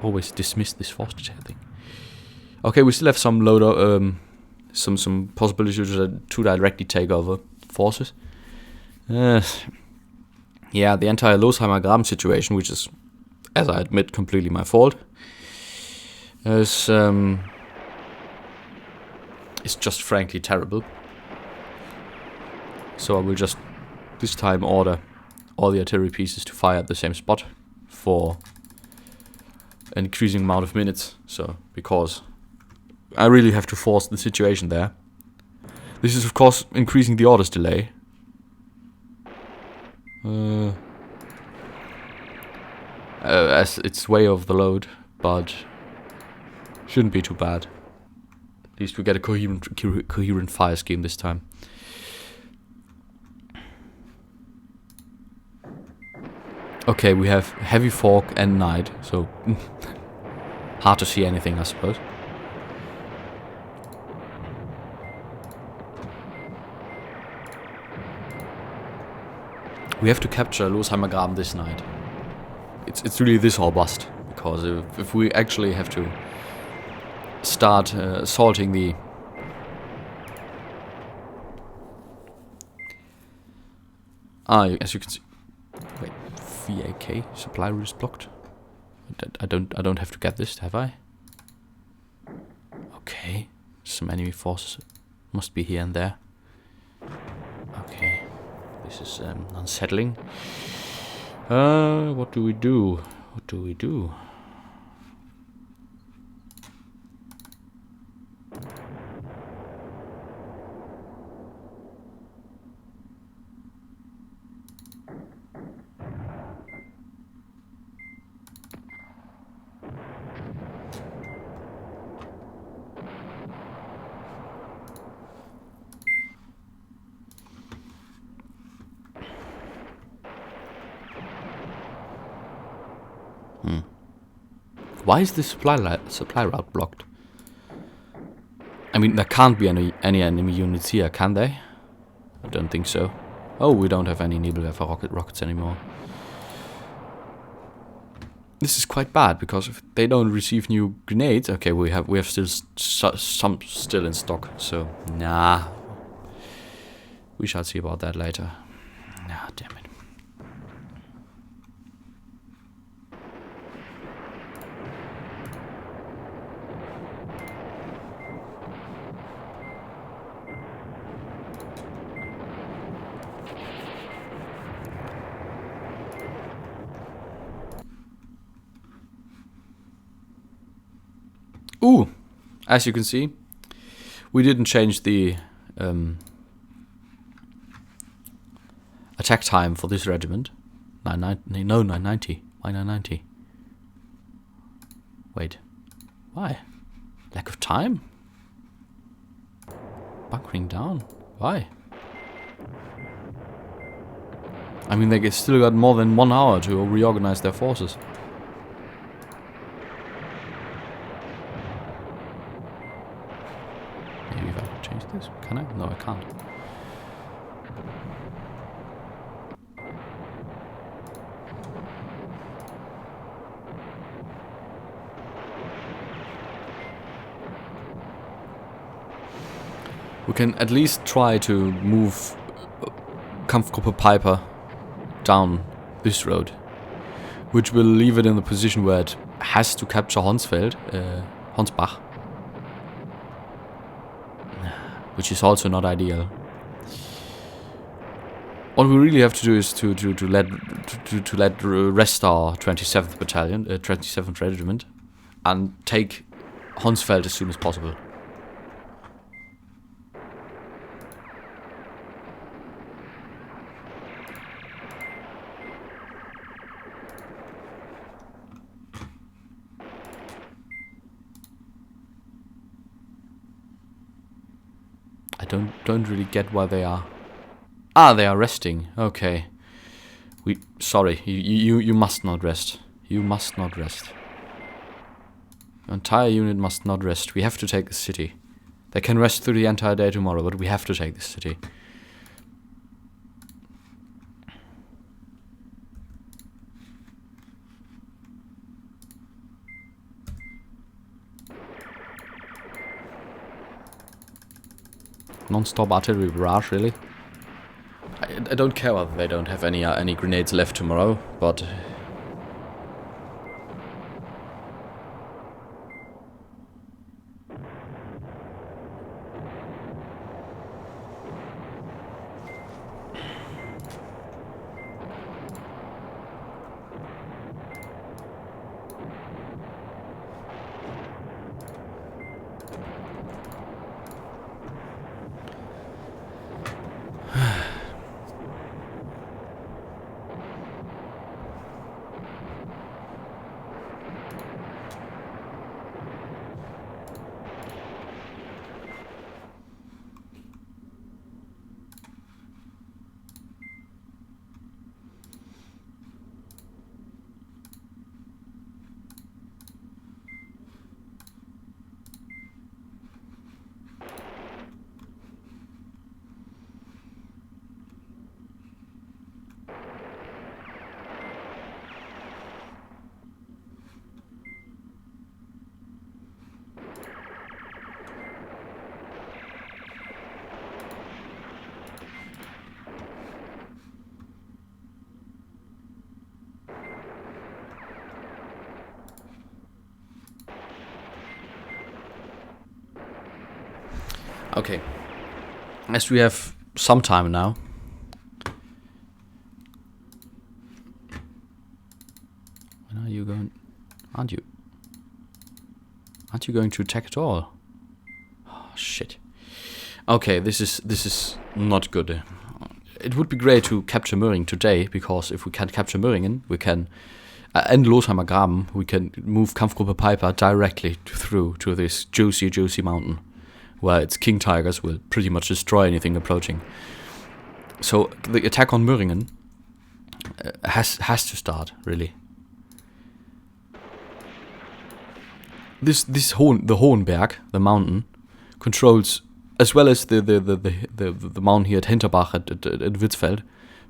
Always dismiss this force detail thing. Okay, we still have some load, some possibility to directly take over forces. Yeah, the entire Losheimer Graben situation, which is, as I admit, completely my fault, is just frankly terrible. So I will just this time order all the artillery pieces to fire at the same spot for an increasing amount of minutes. So, because I really have to force the situation there. This is, of course, increasing the orders delay. As it's way over the load, but shouldn't be too bad. At least we get a coherent fire scheme this time. Okay, we have heavy fog and night, so hard to see anything, I suppose. We have to capture Losheimer Graben this night. It's really this or bust, because if we actually have to start assaulting the... as you can see... Wait, VAK supply route is blocked. I don't have to get this, have I? Okay, some enemy forces must be here and there. Okay, this is unsettling. What do we do? What do we do? Why is the supply route blocked? I mean, there can't be any enemy units here, can they? I don't think so. Oh, we don't have any Nebelwerfer rockets anymore. This is quite bad, because if they don't receive new grenades, okay, we have still some still in stock. So nah, we shall see about that later. Nah, damn it. Ooh, as you can see, we didn't change the attack time for this regiment. 990. No, 990. Why 990? Wait, why? Lack of time? Bunkering down? Why? I mean, they still got more than 1 hour to reorganize their forces. Maybe if I can change this. Can I? No, I can't. We can at least try to move Kampfgruppe Piper down this road, which will leave it in the position where it has to capture Honsfeld, Honsbach, which is also not ideal. What we really have to do is to let rest our 27th battalion, 27th regiment, and take Honsfeld as soon as possible. Don't really get why they are. Ah, they are resting. Okay. Sorry. You must not rest. You must not rest. Your entire unit must not rest. We have to take the city. They can rest through the entire day tomorrow, but we have to take the city. Non-stop artillery barrage, really? I don't care whether they don't have any grenades left tomorrow, but Okay. As we have some time now. When are you going? Aren't you going to attack at all? Oh, shit. Okay, this is not good. It would be great to capture Möhring today, because if we can capture Möhringen, we can end Lothheimer Graben, we can move Kampfgruppe Piper directly through to this juicy mountain, where its King Tigers will pretty much destroy anything approaching. So the attack on Möhringen has to start, really. The Hohenberg, the mountain, controls, as well as the mountain here at Hinterbach at Witzfeld,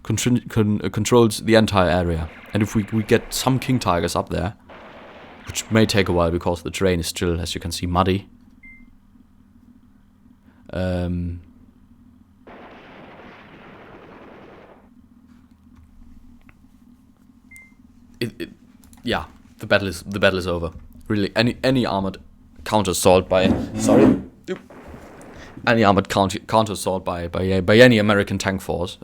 controls the entire area. And if we get some King Tigers up there, which may take a while because the terrain is still, as you can see, muddy. Yeah, the battle is over. Really, any armored counter assault by any armored counter assault by any American tank force